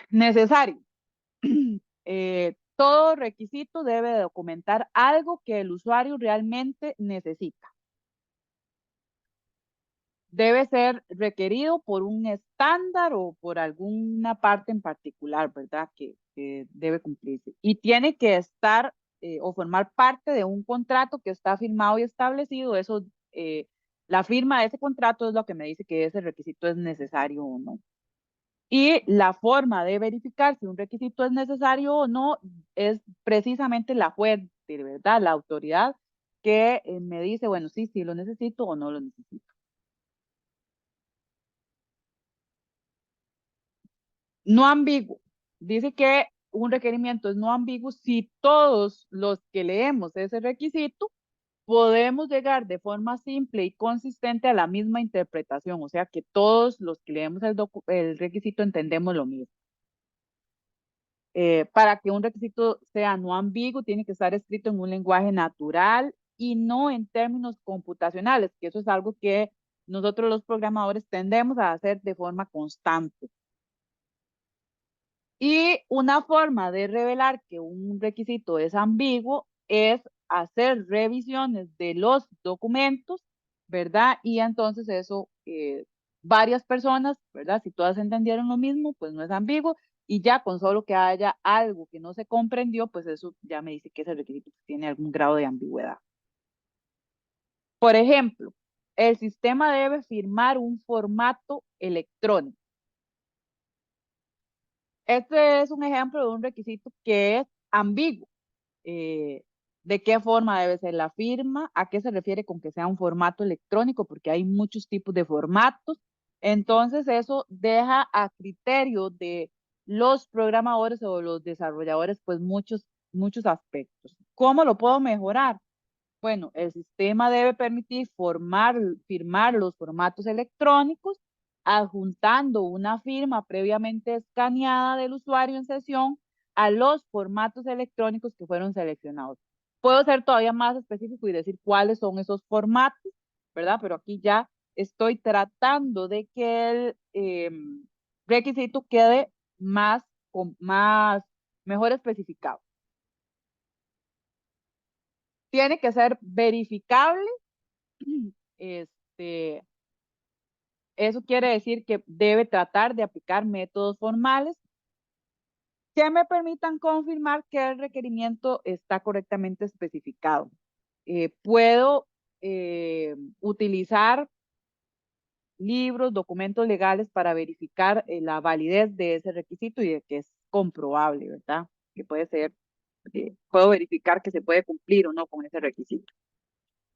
Necesario. Todo requisito debe documentar algo que el usuario realmente necesita. Debe ser requerido por un estándar o por alguna parte en particular, ¿verdad? Que debe cumplirse. Y tiene que estar o formar parte de un contrato que está firmado y establecido. Eso, la firma de ese contrato es lo que me dice que ese requisito es necesario o no. Y la forma de verificar si un requisito es necesario o no es precisamente la fuente, ¿verdad? La autoridad que me dice, bueno, sí, sí lo necesito o no lo necesito. No ambiguo. Dice que un requerimiento es no ambiguo si todos los que leemos ese requisito podemos llegar de forma simple y consistente a la misma interpretación, o sea que todos los que leemos el requisito entendemos lo mismo. Para que un requisito sea no ambiguo, tiene que estar escrito en un lenguaje natural y no en términos computacionales, que eso es algo que nosotros los programadores tendemos a hacer de forma constante. Y una forma de revelar que un requisito es ambiguo es hacer revisiones de los documentos, ¿verdad? Y entonces eso, varias personas, ¿verdad? Si todas entendieron lo mismo, pues no es ambiguo. Y ya con solo que haya algo que no se comprendió, pues eso ya me dice que ese requisito tiene algún grado de ambigüedad. Por ejemplo, el sistema debe firmar un formato electrónico. Este es un ejemplo de un requisito que es ambiguo. ¿De qué forma debe ser la firma? ¿A qué se refiere con que sea un formato electrónico? Porque hay muchos tipos de formatos. Entonces eso deja a criterio de los programadores o los desarrolladores pues muchos aspectos. ¿Cómo lo puedo mejorar? Bueno, el sistema debe permitir firmar los formatos electrónicos adjuntando una firma previamente escaneada del usuario en sesión a los formatos electrónicos que fueron seleccionados. Puedo ser todavía más específico y decir cuáles son esos formatos, ¿verdad? Pero aquí ya estoy tratando de que el requisito quede mejor especificado. Tiene que ser verificable. Eso quiere decir que debe tratar de aplicar métodos formales que me permitan confirmar que el requerimiento está correctamente especificado. Puedo utilizar libros, documentos legales para verificar la validez de ese requisito y de que es comprobable, ¿verdad? Que puedo verificar que se puede cumplir o no con ese requisito.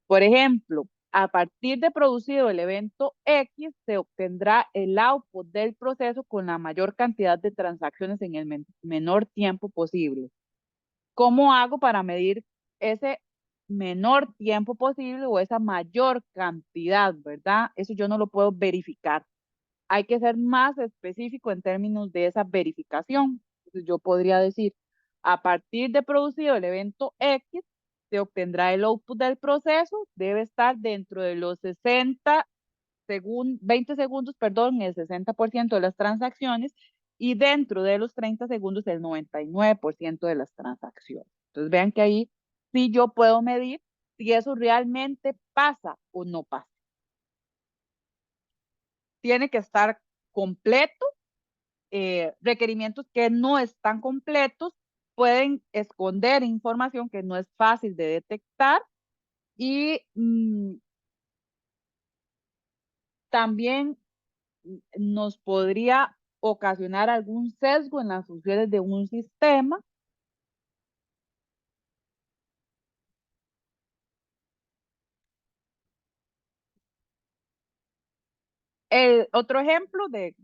Por ejemplo, a partir de producido el evento X, se obtendrá el output del proceso con la mayor cantidad de transacciones en el menor tiempo posible. ¿Cómo hago para medir ese menor tiempo posible o esa mayor cantidad, ¿verdad? Eso yo no lo puedo verificar. Hay que ser más específico en términos de esa verificación. Entonces, yo podría decir, a partir de producido el evento X, se obtendrá el output del proceso, debe estar dentro de los 20 segundos, perdón, el 60% de las transacciones y dentro de los 30 segundos el 99% de las transacciones. Entonces vean que ahí sí yo puedo medir si eso realmente pasa o no pasa. Tiene que estar completo. Requerimientos que no están completos pueden esconder información que no es fácil de detectar y también nos podría ocasionar algún sesgo en las funciones de un sistema. Otro ejemplo de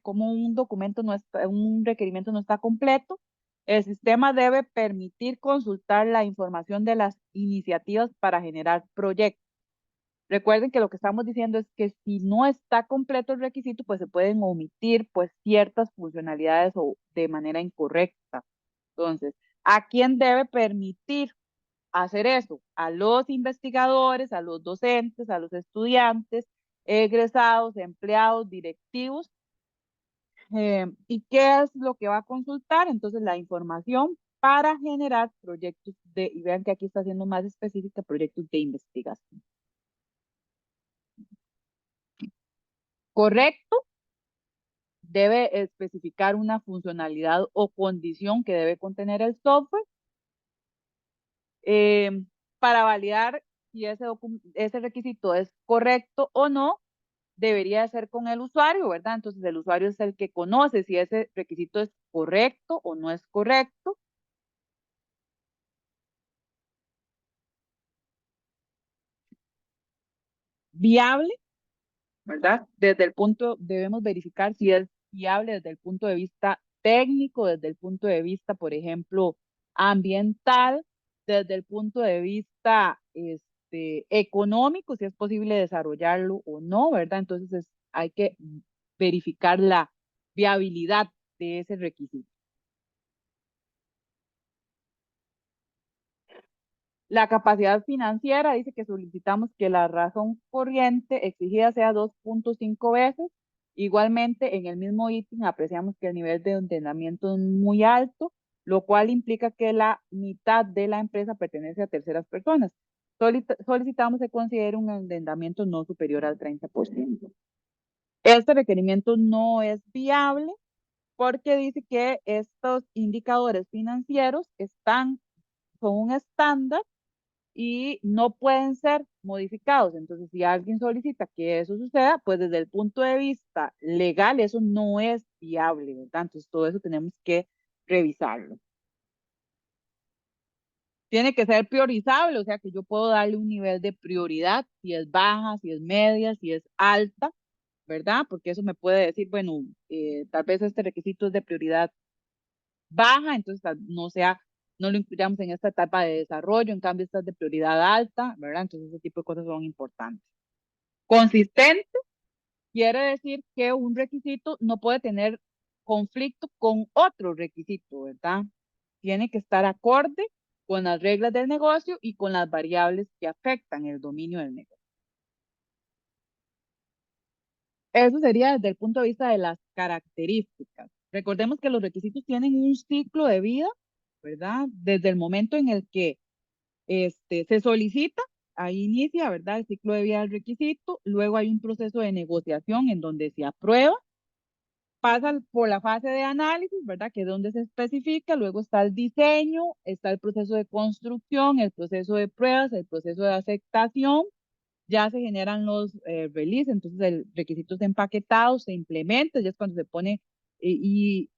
cómo un documento no está, un requerimiento no está completo, el sistema debe permitir consultar la información de las iniciativas para generar proyectos. Recuerden que lo que estamos diciendo es que si no está completo el requisito, pues se pueden omitir pues ciertas funcionalidades o de manera incorrecta. Entonces, ¿a quién debe permitir hacer eso? A los investigadores, a los docentes, a los estudiantes, egresados, empleados, directivos. ¿Y qué es lo que va a consultar? Entonces, la información para generar proyectos y vean que aquí está siendo más específica, proyectos de investigación. Correcto, debe especificar una funcionalidad o condición que debe contener el software. Para validar si ese requisito es correcto o no, debería ser con el usuario, ¿verdad? Entonces el usuario es el que conoce si ese requisito es correcto o no es correcto. Viable, ¿verdad? Debemos verificar si es viable desde el punto de vista técnico, desde el punto de vista, por ejemplo, ambiental, desde el punto de vista económico, si es posible desarrollarlo o no, ¿verdad? Entonces hay que verificar la viabilidad de ese requisito. La capacidad financiera dice que solicitamos que la razón corriente exigida sea 2.5 veces. Igualmente, en el mismo ítem apreciamos que el nivel de endeudamiento es muy alto, lo cual implica que la mitad de la empresa pertenece a terceras personas. Solicitamos que considere un endeudamiento no superior al 30%. Este requerimiento no es viable porque dice que estos indicadores financieros son un estándar y no pueden ser modificados. Entonces, si alguien solicita que eso suceda, pues desde el punto de vista legal eso no es viable, ¿verdad? Entonces, todo eso tenemos que revisarlo. Tiene que ser priorizable, o sea que yo puedo darle un nivel de prioridad, si es baja, si es media, si es alta, ¿verdad? Porque eso me puede decir, bueno, tal vez este requisito es de prioridad baja, entonces no lo incluyamos en esta etapa de desarrollo, en cambio esta es de prioridad alta, ¿verdad? Entonces ese tipo de cosas son importantes. Consistente quiere decir que un requisito no puede tener conflicto con otro requisito, ¿verdad? Tiene que estar acorde con las reglas del negocio y con las variables que afectan el dominio del negocio. Eso sería desde el punto de vista de las características. Recordemos que los requisitos tienen un ciclo de vida, ¿verdad? Desde el momento en el que se solicita, ahí inicia, ¿verdad? El ciclo de vida del requisito, luego hay un proceso de negociación en donde se aprueba, pasa por la fase de análisis, ¿verdad? Que es donde se especifica, luego está el diseño, está el proceso de construcción, el proceso de pruebas, el proceso de aceptación, ya se generan los releases, entonces el requisito es empaquetado, se implementa, ya es cuando se pone en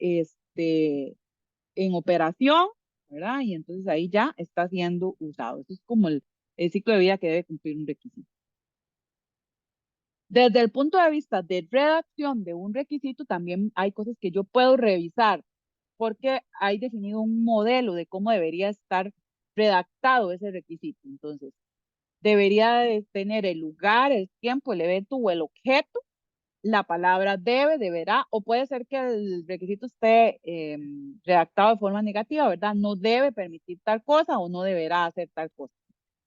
operación, ¿verdad? Y entonces ahí ya está siendo usado. Eso es como el ciclo de vida que debe cumplir un requisito. Desde el punto de vista de redacción de un requisito, también hay cosas que yo puedo revisar porque hay definido un modelo de cómo debería estar redactado ese requisito. Entonces, debería de tener el lugar, el tiempo, el evento o el objeto, la palabra debe, deberá, o puede ser que el requisito esté redactado de forma negativa, ¿verdad? No debe permitir tal cosa o no deberá hacer tal cosa.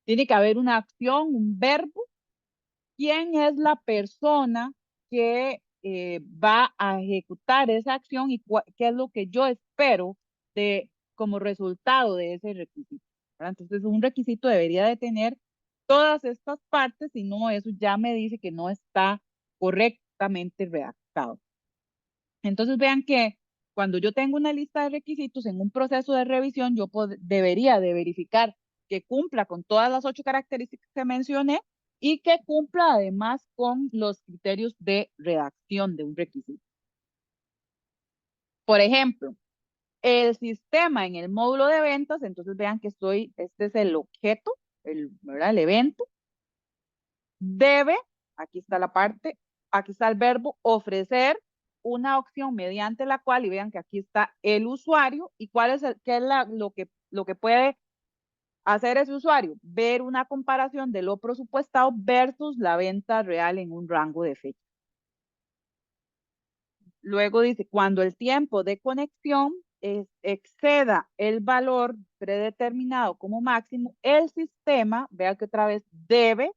Tiene que haber una acción, un verbo. ¿Quién es la persona que va a ejecutar esa acción y qué es lo que yo espero de, como resultado de ese requisito? ¿Verdad? Entonces, un requisito debería de tener todas estas partes, y no, eso ya me dice que no está correctamente redactado. Entonces, vean que cuando yo tengo una lista de requisitos en un proceso de revisión, yo debería de verificar que cumpla con todas las 8 características que mencioné y que cumpla además con los criterios de redacción de un requisito. Por ejemplo, el sistema en el módulo de ventas, entonces vean que este es el objeto, ¿verdad? El evento, debe, aquí está la parte, aquí está el verbo, ofrecer una opción mediante la cual, y vean que aquí está el usuario, y cuál es, qué es lo que puede hacer ese usuario, ver una comparación de lo presupuestado versus la venta real en un rango de fecha. Luego dice, cuando el tiempo de conexión exceda el valor predeterminado como máximo, el sistema, vea que otra vez debe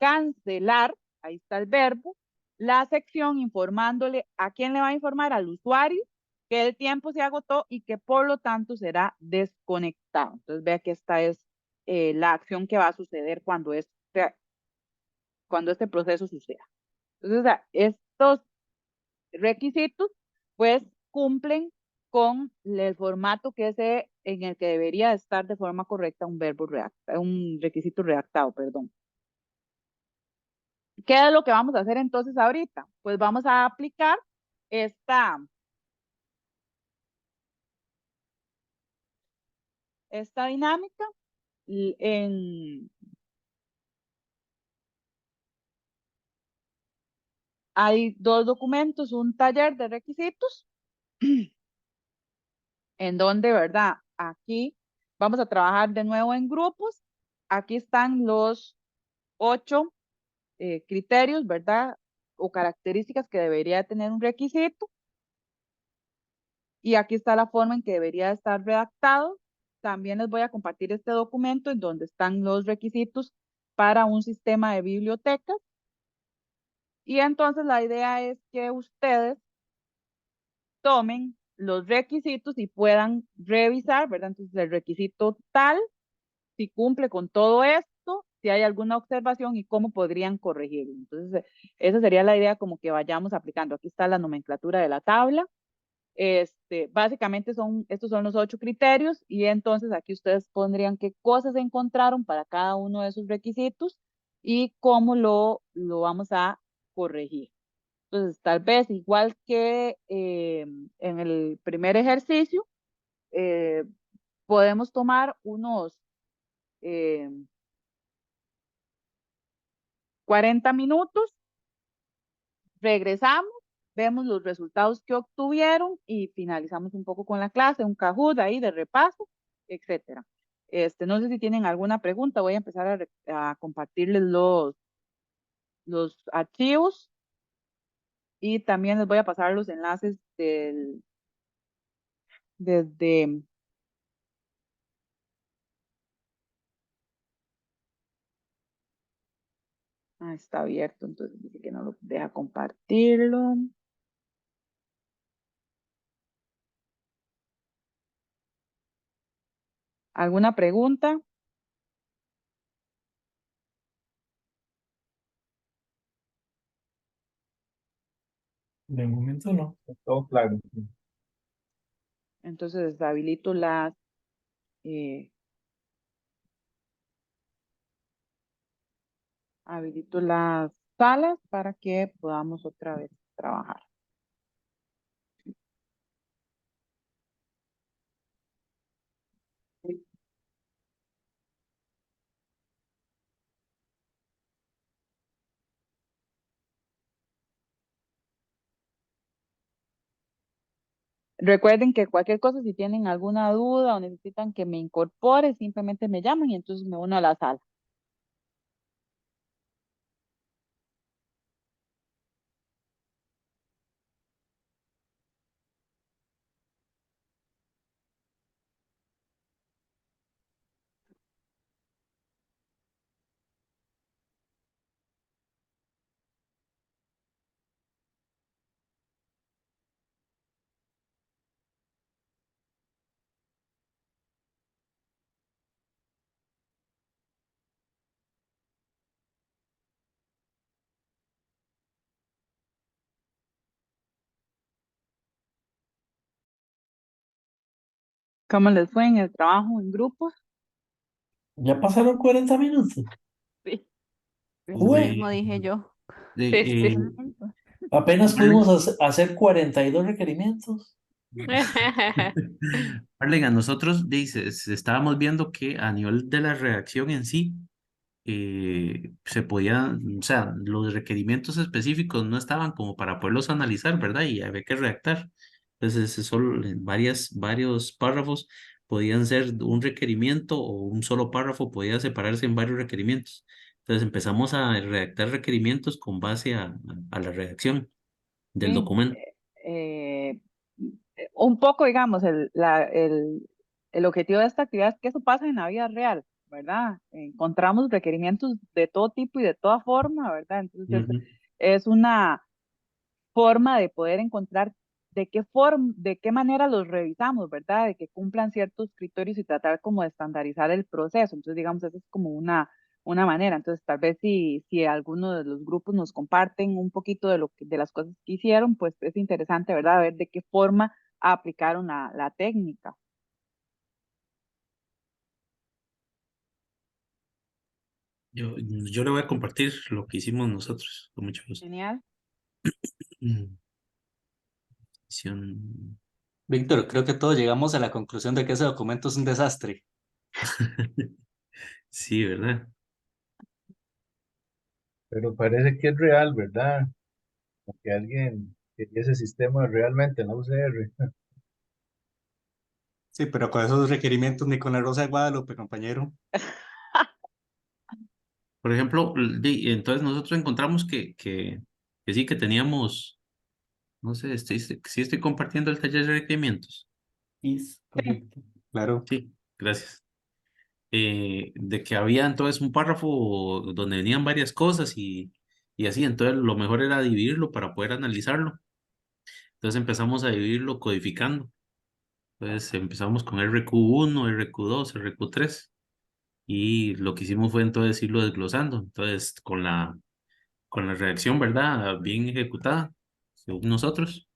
cancelar, ahí está el verbo, la sección informándole a quién le va a informar, al usuario, que el tiempo se agotó y que por lo tanto será desconectado. Entonces vea que esta es la acción que va a suceder cuando este proceso suceda. Entonces, estos requisitos pues cumplen con el formato en el que debería estar de forma correcta un requisito redactado, perdón. ¿Qué es lo que vamos a hacer entonces ahorita? Pues vamos a aplicar esta dinámica en... Hay 2 documentos, un taller de requisitos, en donde, ¿verdad? Aquí vamos a trabajar de nuevo en grupos. Aquí están los 8 criterios, ¿verdad? O características que debería tener un requisito. Y aquí está la forma en que debería estar redactado. También les voy a compartir este documento en donde están los requisitos para un sistema de bibliotecas. Y entonces la idea es que ustedes tomen los requisitos y puedan revisar, ¿verdad? Entonces el requisito tal, si cumple con todo esto, si hay alguna observación y cómo podrían corregirlo. Entonces, esa sería la idea, como que vayamos aplicando. Aquí está la nomenclatura de la tabla. Básicamente estos son los 8 criterios, y entonces aquí ustedes pondrían qué cosas encontraron para cada uno de esos requisitos y cómo lo vamos a corregir. Entonces, tal vez igual que en el primer ejercicio, eh, podemos tomar unos eh, 40 minutos, regresamos, vemos los resultados que obtuvieron y finalizamos un poco con la clase, un Kahoot ahí de repaso, etcétera. No sé si tienen alguna pregunta, voy a empezar a compartirles los archivos, y también les voy a pasar los enlaces desde... está abierto, entonces dice que no lo deja compartirlo. ¿Alguna pregunta? De momento no, todo claro. Entonces eh, habilito las salas para que podamos otra vez trabajar. Recuerden que cualquier cosa, si tienen alguna duda o necesitan que me incorpore, simplemente me llaman y entonces me uno a la sala. ¿Cómo les fue en el trabajo en grupo? Ya pasaron 40 minutos. Sí, Eso Jue, mismo dije yo. De, sí. apenas Marlene, pudimos hacer 42 requerimientos. Marlene, a nosotros estábamos viendo que a nivel de la redacción en sí, se podían, o sea, los requerimientos específicos no estaban como para poderlos analizar, ¿verdad? Y había que redactar. Entonces, solo en varios párrafos podían ser un requerimiento o un solo párrafo podía separarse en varios requerimientos. Entonces empezamos a redactar requerimientos con base a la redacción del Sí, documento. eh, un poco, digamos, el objetivo de esta actividad es que eso pasa en la vida real, ¿verdad? Encontramos requerimientos de todo tipo y de toda forma, ¿verdad? Entonces, Ujú. es una forma de poder encontrar de qué manera los revisamos, ¿verdad? De que cumplan ciertos criterios y tratar como de estandarizar el proceso. Entonces, digamos, eso es como una manera. Entonces, tal vez si alguno de los grupos nos comparten un poquito de las cosas que hicieron, pues es interesante, ¿verdad? Ver de qué forma aplicaron la técnica. Yo le voy a compartir lo que hicimos nosotros, con mucho gusto. Genial. Mm, edición. Víctor, creo que todos llegamos a la conclusión de que ese documento es un desastre. Sí, ¿verdad? Pero parece que es real, ¿verdad? Como que alguien quería ese sistema realmente en la UCR. Sí, pero con esos requerimientos ni con la Rosa de Guadalupe, compañero. Por ejemplo, entonces nosotros encontramos que sí, que teníamos, no sé, sí estoy compartiendo el taller de requerimientos. Es correcto. Claro. Sí, gracias. De que había entonces un párrafo donde venían varias cosas y así, entonces lo mejor era dividirlo para poder analizarlo. Entonces empezamos a dividirlo codificando. Entonces empezamos con RQ1, RQ2, RQ3 y lo que hicimos fue entonces irlo desglosando. Entonces con la redacción, ¿verdad? Bien ejecutada, según nosotros.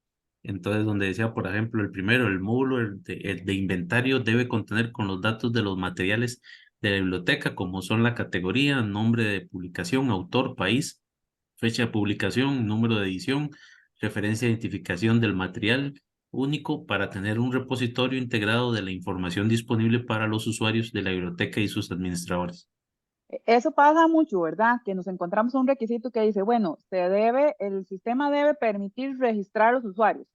Entonces, donde decía, por ejemplo, el primero, el módulo el de inventario debe contener con los datos de los materiales de la biblioteca, como son la categoría, nombre de publicación, autor, país, fecha de publicación, número de edición, referencia de identificación del material único para tener un repositorio integrado de la información disponible para los usuarios de la biblioteca y sus administradores. Eso pasa mucho, ¿verdad? Que nos encontramos un requisito que dice, bueno, el sistema debe permitir registrar a los usuarios.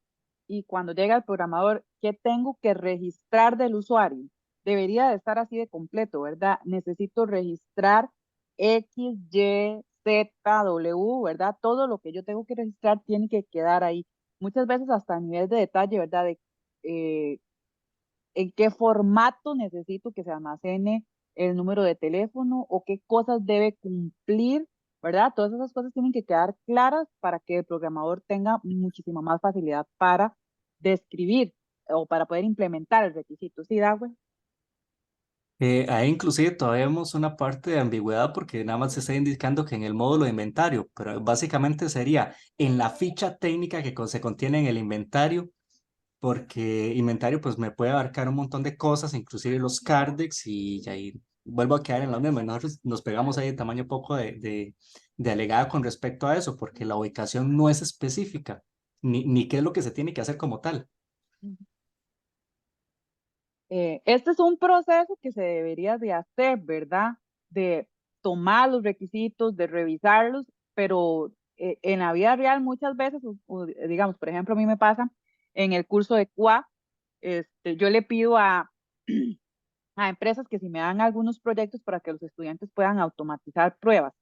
Y cuando llega el programador, ¿qué tengo que registrar del usuario? Debería de estar así de completo, ¿verdad? Necesito registrar X, Y, Z, W, ¿verdad? Todo lo que yo tengo que registrar tiene que quedar ahí. Muchas veces hasta a nivel de detalle, ¿verdad? Eh, en qué formato necesito que se almacene el número de teléfono o qué cosas debe cumplir, ¿verdad? Todas esas cosas tienen que quedar claras para que el programador tenga muchísima más facilidad para describir o para poder implementar el requisito. ¿Sí, Dagüe? Ahí inclusive todavía vemos una parte de ambigüedad porque nada más se está indicando que en el módulo de inventario, pero básicamente sería en la ficha técnica que se contiene en el inventario, porque inventario pues me puede abarcar un montón de cosas, inclusive los cardex y ahí vuelvo a quedar en la misma. Nosotros nos pegamos ahí de tamaño poco de alegada con respecto a eso, porque la ubicación no es específica, ni qué es lo que se tiene que hacer como tal. Este es un proceso que se debería de hacer, ¿verdad? De tomar los requisitos, de revisarlos, pero en la vida real muchas veces, digamos, por ejemplo, a mí me pasa en el curso de QA, yo le pido a empresas que si me dan algunos proyectos para que los estudiantes puedan automatizar pruebas.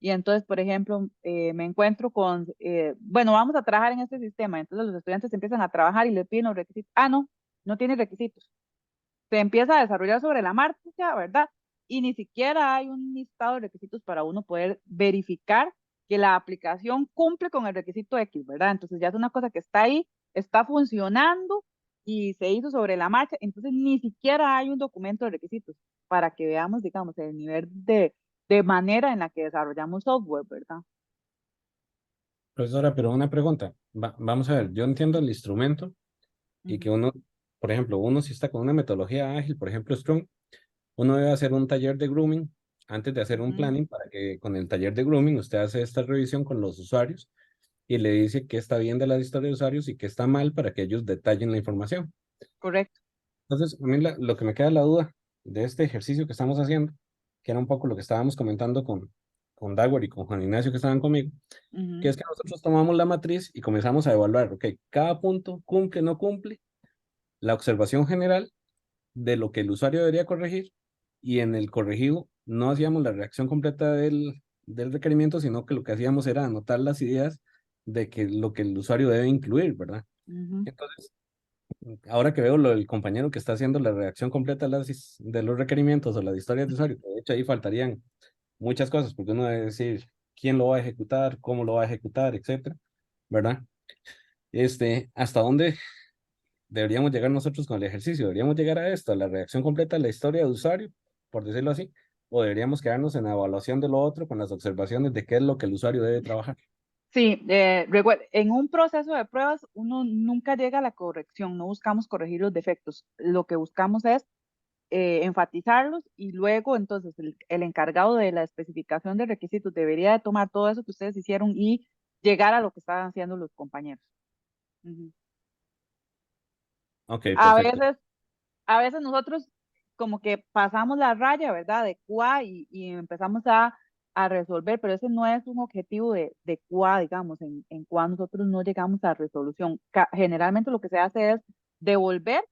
Y entonces, por ejemplo, me encuentro con, bueno, vamos a trabajar en este sistema. Entonces los estudiantes empiezan a trabajar y le piden los requisitos. Ah, no, no tiene requisitos. Se empieza a desarrollar sobre la marcha, ¿verdad? Y ni siquiera hay un listado de requisitos para uno poder verificar que la aplicación cumple con el requisito X, ¿verdad? Entonces ya es una cosa que está ahí, está funcionando y se hizo sobre la marcha, entonces ni siquiera hay un documento de requisitos para que veamos, digamos, el nivel de manera en la que desarrollamos software, ¿verdad? Profesora, pero una pregunta. Vamos a ver, yo entiendo el instrumento y que Ujú, uno, por ejemplo, uno si está con una metodología ágil, por ejemplo, Scrum, uno debe hacer un taller de grooming antes de hacer un ujú, planning para que con el taller de grooming usted hace esta revisión con los usuarios y le dice qué está bien de la historia de usuarios y qué está mal para que ellos detallen la información. correcto. Entonces, a mí lo que me queda la duda de este ejercicio que estamos haciendo, que era un poco lo que estábamos comentando con Dagwar y con Juan Ignacio que estaban conmigo, que Ujú, es que nosotros tomamos la matriz y comenzamos a evaluar, ok, cada punto cumple, no cumple, la observación general de lo que el usuario debería corregir y en el corregido no hacíamos la reacción completa del requerimiento, sino que lo que hacíamos era anotar las ideas de que lo que el usuario debe incluir, ¿verdad? ujú. Entonces, ahora que veo lo del compañero que está haciendo la redacción completa de los requerimientos o las historias de usuario, que de hecho ahí faltarían muchas cosas, porque uno debe decir quién lo va a ejecutar, cómo lo va a ejecutar, etcétera, ¿verdad? ¿Hasta dónde deberíamos llegar nosotros con el ejercicio? ¿Deberíamos llegar a esto, a la redacción completa de la historia de usuario, por decirlo así? ¿O deberíamos quedarnos en la evaluación de lo otro con las observaciones de qué es lo que el usuario debe trabajar? Sí, en un proceso de pruebas uno nunca llega a la corrección, no buscamos corregir los defectos, lo que buscamos es enfatizarlos y luego entonces el encargado de la especificación de requisitos debería de tomar todo eso que ustedes hicieron y llegar a lo que estaban haciendo los compañeros. Ujú. Ok, A perfecto. veces, a veces nosotros como que pasamos la raya, ¿verdad? De QA y empezamos a resolver, pero ese no es un objetivo de QA, digamos, en QA nosotros no llegamos a resolución. Generalmente lo que se hace es devolver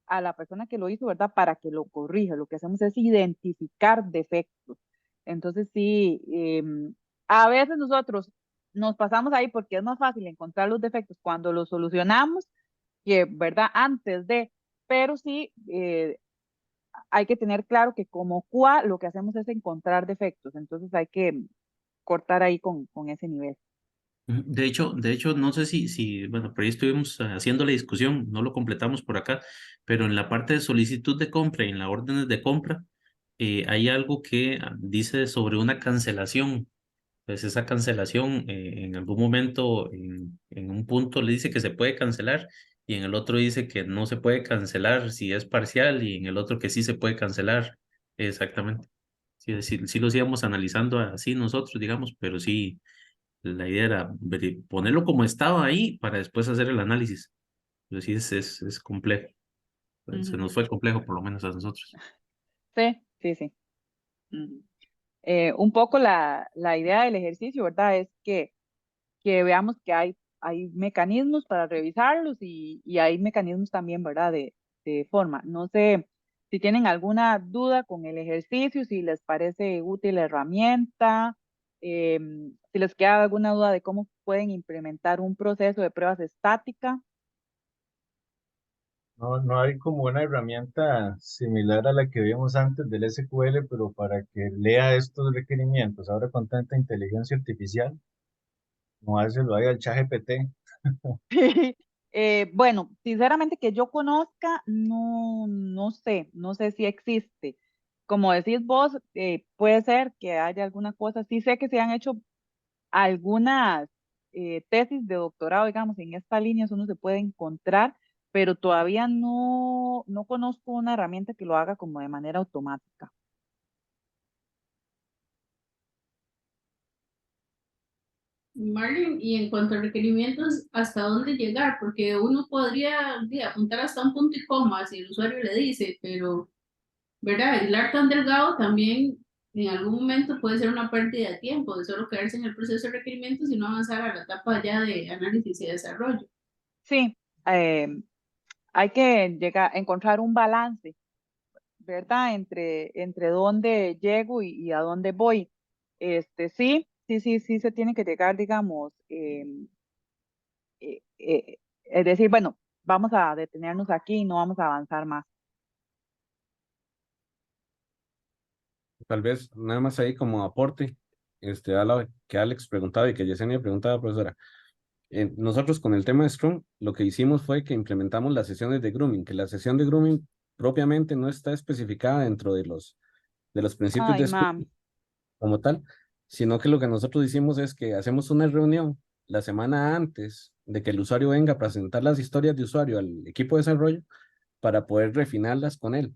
a la persona que lo hizo, ¿verdad? Para que lo corrija. Lo que hacemos es identificar defectos. Entonces, sí, a veces nosotros nos pasamos ahí porque es más fácil encontrar los defectos cuando los solucionamos que, ¿verdad? Antes de, pero sí hay que tener claro que como QA lo que hacemos es encontrar defectos, entonces hay que cortar ahí con ese nivel. De hecho, no sé bueno, por ahí estuvimos haciendo la discusión, no lo completamos por acá, pero en la parte de solicitud de compra y en las órdenes de compra, hay algo que dice sobre una cancelación. Pues esa cancelación, en algún momento, en un punto le dice que se puede cancelar y en el otro dice que no se puede cancelar si es parcial y en el otro que sí se puede cancelar. Exactamente. Sí, sí, sí los íbamos analizando así nosotros, digamos, pero sí. La idea era ponerlo como estaba ahí para después hacer el análisis. Pero sí es complejo. Se Ujú. nos fue complejo, por lo menos a nosotros. Sí, sí, sí. Ujú. Un poco la idea del ejercicio, ¿verdad? Es que veamos que hay mecanismos para revisarlos y hay mecanismos también, ¿verdad? De forma. No sé si tienen alguna duda con el ejercicio, si les parece útil la herramienta, si les queda alguna duda de cómo pueden implementar un proceso de pruebas estática. No, no hay como una herramienta similar a la que vimos antes del SQL, pero para que lea estos requerimientos, ahora con tanta inteligencia artificial, no hárselo ahí al ChatGPT. Bueno, sinceramente que yo conozca, no sé si existe. Como decís vos, puede ser que haya alguna cosa. Sí sé que se han hecho algunas tesis de doctorado, digamos, en esta línea, eso no se puede encontrar, pero todavía no conozco una herramienta que lo haga como de manera automática. Marlene, y en cuanto a requerimientos, ¿hasta dónde llegar? Porque uno podría apuntar hasta un punto y coma si el usuario le dice, pero, ¿verdad? Hilar tan delgado también en algún momento puede ser una pérdida de tiempo, de solo quedarse en el proceso de requerimientos y no avanzar a la etapa ya de análisis y desarrollo. Sí, eh, hay que llegar, encontrar un balance, ¿verdad? Entre dónde llego y a dónde voy. Sí se tiene que llegar, digamos, es decir, bueno, vamos a detenernos aquí y no vamos a avanzar más. Tal vez nada más ahí como aporte, a lo que Alex preguntaba y que Yesenia preguntaba, profesora. Nosotros con el tema de Scrum, lo que hicimos fue que implementamos las sesiones de grooming, que la sesión de grooming propiamente no está especificada dentro de los principios Ay, de Scrum mam. como tal, sino que lo que nosotros hicimos es que hacemos una reunión la semana antes de que el usuario venga a presentar las historias de usuario al equipo de desarrollo para poder refinarlas con él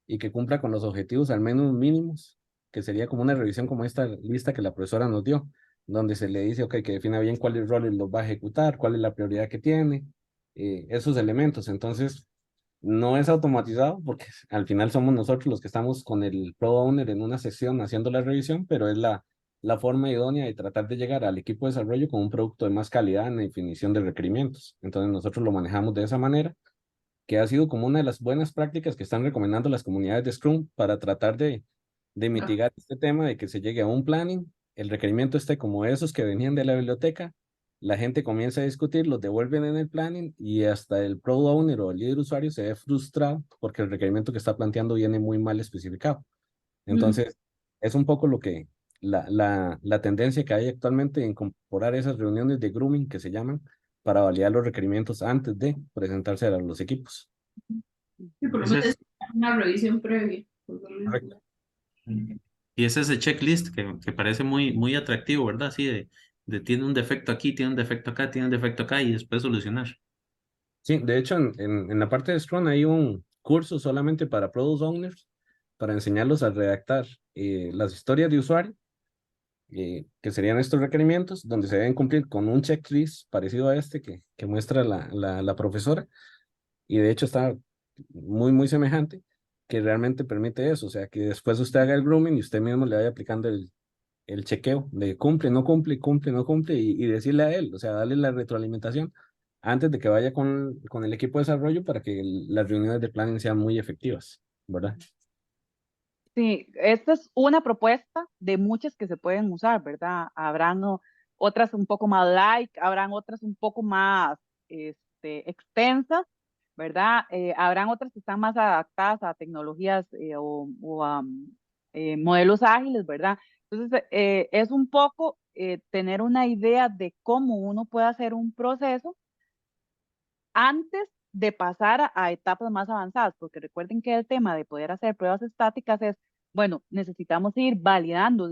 y que cumpla con los objetivos al menos mínimos, que sería como una revisión como esta lista que la profesora nos dio, donde se le dice, ok, que defina bien cuáles roles los va a ejecutar, cuál es la prioridad que tiene, esos elementos. Entonces, no es automatizado porque al final somos nosotros los que estamos con el Product Owner en una sesión haciendo la revisión, pero es la forma idónea de tratar de llegar al equipo de desarrollo con un producto de más calidad en la definición de requerimientos. Entonces, nosotros lo manejamos de esa manera, que ha sido como una de las buenas prácticas que están recomendando las comunidades de Scrum para tratar de mitigar este tema de que se llegue a un planning, el requerimiento esté como esos que venían de la biblioteca, la gente comienza a discutir, los devuelven en el planning y hasta el product owner o el líder usuario se ve frustrado porque el requerimiento que está planteando viene muy mal especificado. Entonces, es un poco lo que la tendencia que hay actualmente en incorporar esas reuniones de grooming que se llaman para validar los requerimientos antes de presentarse a los equipos. Sí, por lo Ese menos es, una revisión previa. Correcto. y es ese checklist que parece muy atractivo, ¿verdad? Así de tiene un defecto aquí, tiene un defecto acá, tiene un defecto acá y después solucionar. Sí, de hecho, en la parte de Scrum hay un curso solamente para Product Owners para enseñarlos a redactar las historias de usuario, que serían estos requerimientos, donde se deben cumplir con un checklist parecido a este que muestra la profesora, y de hecho está muy semejante, que realmente permite eso, o sea, que después usted haga el grooming y usted mismo le vaya aplicando el chequeo de cumple, no cumple, cumple, no cumple, y decirle a él, o sea, darle la retroalimentación antes de que vaya con el equipo de desarrollo para que las reuniones de planning sean muy efectivas, ¿verdad? Sí, esta es una propuesta de muchas que se pueden usar, ¿verdad? Habrán otras un poco más light, habrán otras un poco más extensas, ¿verdad? Habrán otras que están más adaptadas a tecnologías o a modelos ágiles, ¿verdad? Entonces, es un poco tener una idea de cómo uno puede hacer un proceso antes de pasar a etapas más avanzadas, porque recuerden que el tema de poder hacer pruebas estáticas es, bueno, necesitamos ir validando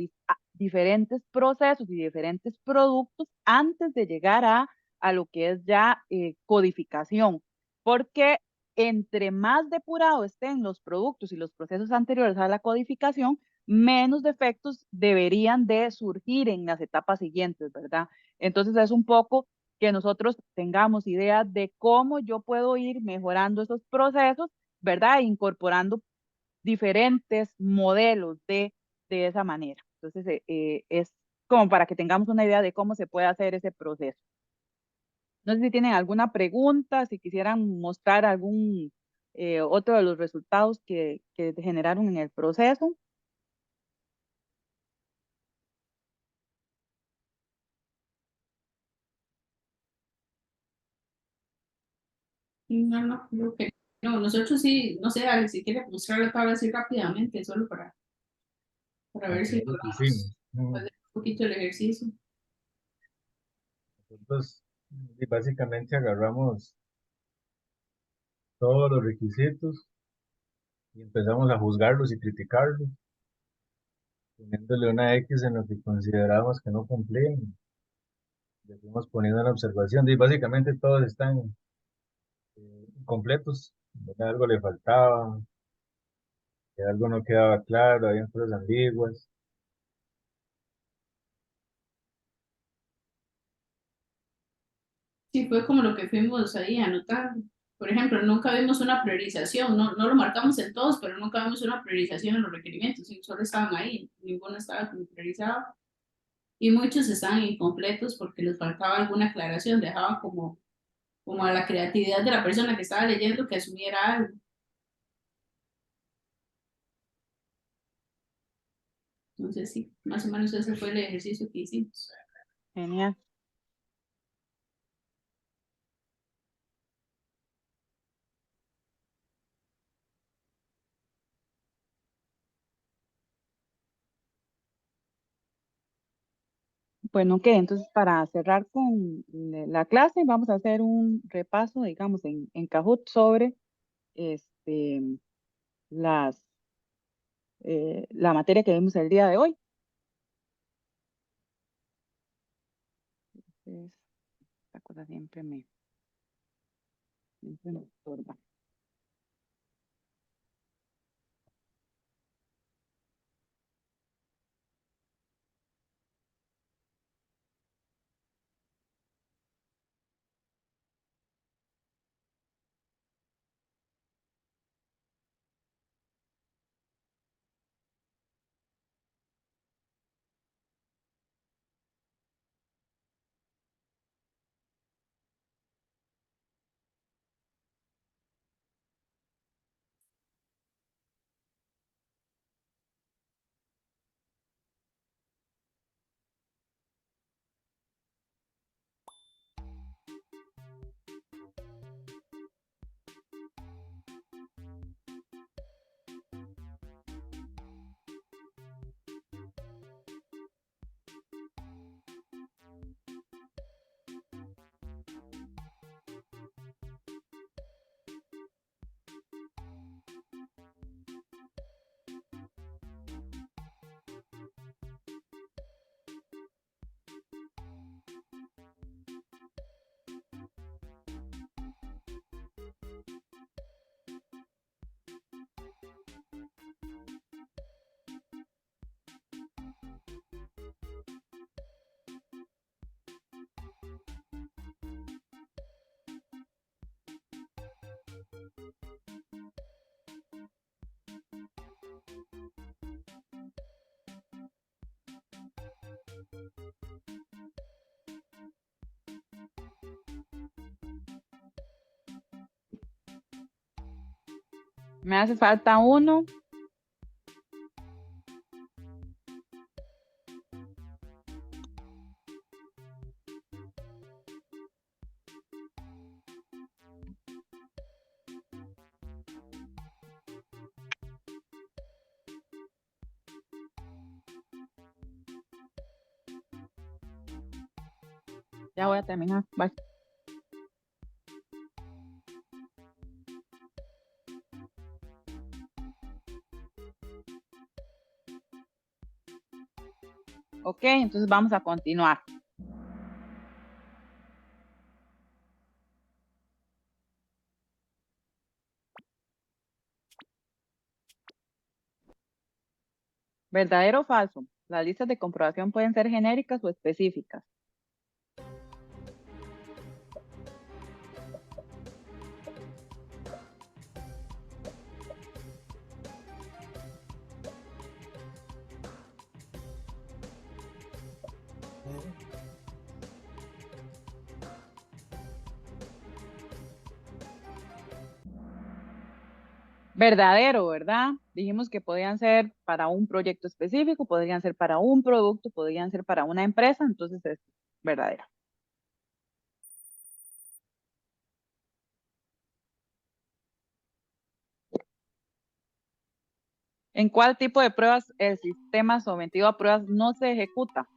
diferentes procesos y diferentes productos antes de llegar a lo que es ya codificación, porque entre más depurado estén los productos y los procesos anteriores a la codificación, menos defectos deberían de surgir en las etapas siguientes, ¿verdad? Entonces es un poco que nosotros tengamos idea de cómo yo puedo ir mejorando esos procesos, ¿verdad? Incorporando diferentes modelos de esa manera. Entonces, es como para que tengamos una idea de cómo se puede hacer ese proceso. No sé si tienen alguna pregunta, si quisieran mostrar algún otro de los resultados que generaron en el proceso. No, creo que no. Nosotros sí, no sé, Alex, si quiere mostrar la tabla así rápidamente, solo para ver si Aquí lo logramos pusimos. Mm. hacer un poquito el ejercicio. Nosotros básicamente agarramos todos los requisitos y empezamos a juzgarlos y criticarlos, poniéndole una X en lo que consideramos que no cumplían. Le fuimos poniendo una observación y básicamente todos están completos. Algo le faltaba, que algo no quedaba claro, había cosas ambiguas. Sí, fue como lo que fuimos ahí anotando. Por ejemplo, nunca vimos una priorización, no lo marcamos en todos, pero nunca vimos una priorización en los requerimientos, sí, solo estaban ahí, ninguno estaba como priorizado. Y muchos estaban incompletos porque les faltaba alguna aclaración, dejaban como como a la creatividad de la persona que estaba leyendo que asumiera algo. Entonces sí, más o menos ese fue el ejercicio que hicimos. Genial. Bueno, ok, entonces para cerrar con la clase, vamos a hacer un repaso, digamos, en Kahoot sobre este, las, la materia que vimos el día de hoy. Entonces, esta cosa siempre me estorba. Me hace falta uno. Ya voy a terminar. Bye. Ok, entonces vamos a continuar. ¿Verdadero o falso? Las listas de comprobación pueden ser genéricas o específicas. Verdadero, ¿verdad? Dijimos que podían ser para un proyecto específico, podrían ser para un producto, podrían ser para una empresa, entonces es verdadero. ¿En cuál tipo de pruebas el sistema sometido a pruebas no se ejecuta?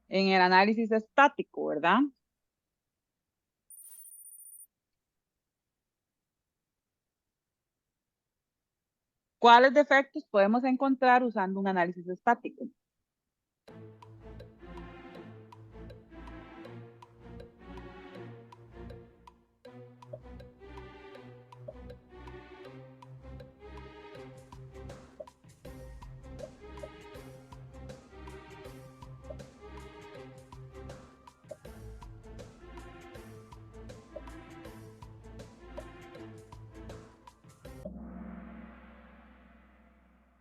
En el análisis estático, ¿verdad? ¿Cuáles defectos podemos encontrar usando un análisis estático?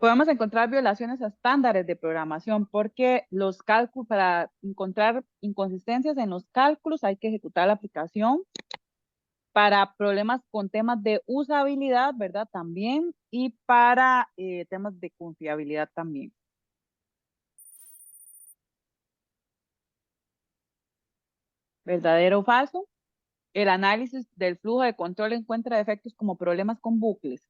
podemos encontrar violaciones a estándares de programación porque los cálculos, para encontrar inconsistencias en los cálculos hay que ejecutar la aplicación. Para problemas con temas de usabilidad, ¿verdad? También, y para temas de confiabilidad también. ¿Verdadero o falso? El análisis del flujo de control encuentra defectos como problemas con bucles.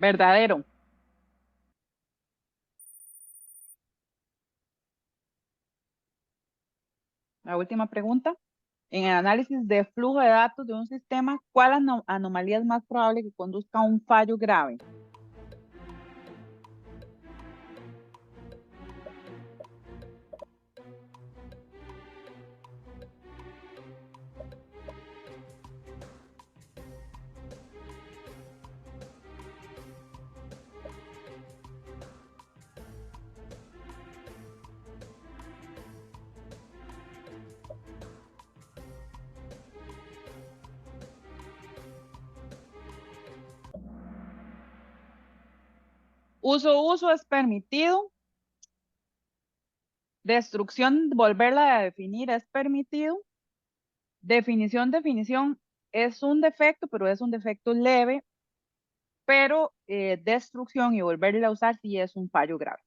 ¿Verdadero? La última pregunta. En el análisis de flujo de datos de un sistema, ¿cuál anomalía es más probable que conduzca a un fallo grave? Uso es permitido. Destrucción, volverla a definir es permitido. Definición es un defecto, pero es un defecto leve. Pero destrucción y volverla a usar sí es un fallo grave.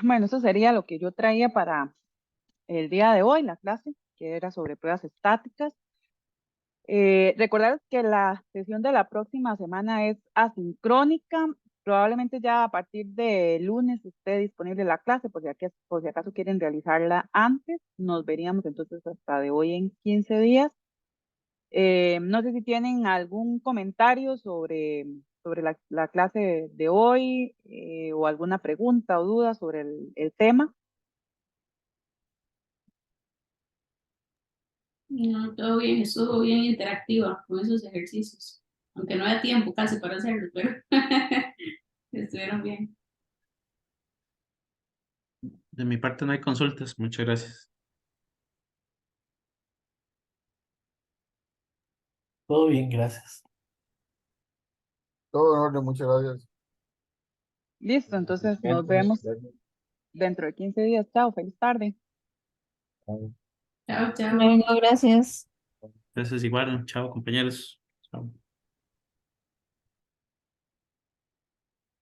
Bueno, eso sería lo que yo traía para el día de hoy, la clase, que era sobre pruebas estáticas. Recordar que la sesión de la próxima semana es asincrónica. Probablemente ya a partir de lunes esté disponible la clase, por si acaso quieren realizarla antes. Nos veríamos entonces hasta de hoy en 15 días. No sé si tienen algún comentario sobre la clase de hoy o alguna pregunta o duda sobre el tema. No, todo bien, estuvo bien interactiva con esos ejercicios. Aunque no había tiempo casi para hacerlo, pero estuvieron bien. De mi parte no hay consultas. Muchas gracias. Todo bien, gracias. Todo en orden, muchas gracias. Listo, entonces nos Entonces, vemos dentro de 15 días. Chao, feliz tarde. Chao, chao. Bueno, gracias. Gracias igual. Chao, compañeros. Chao.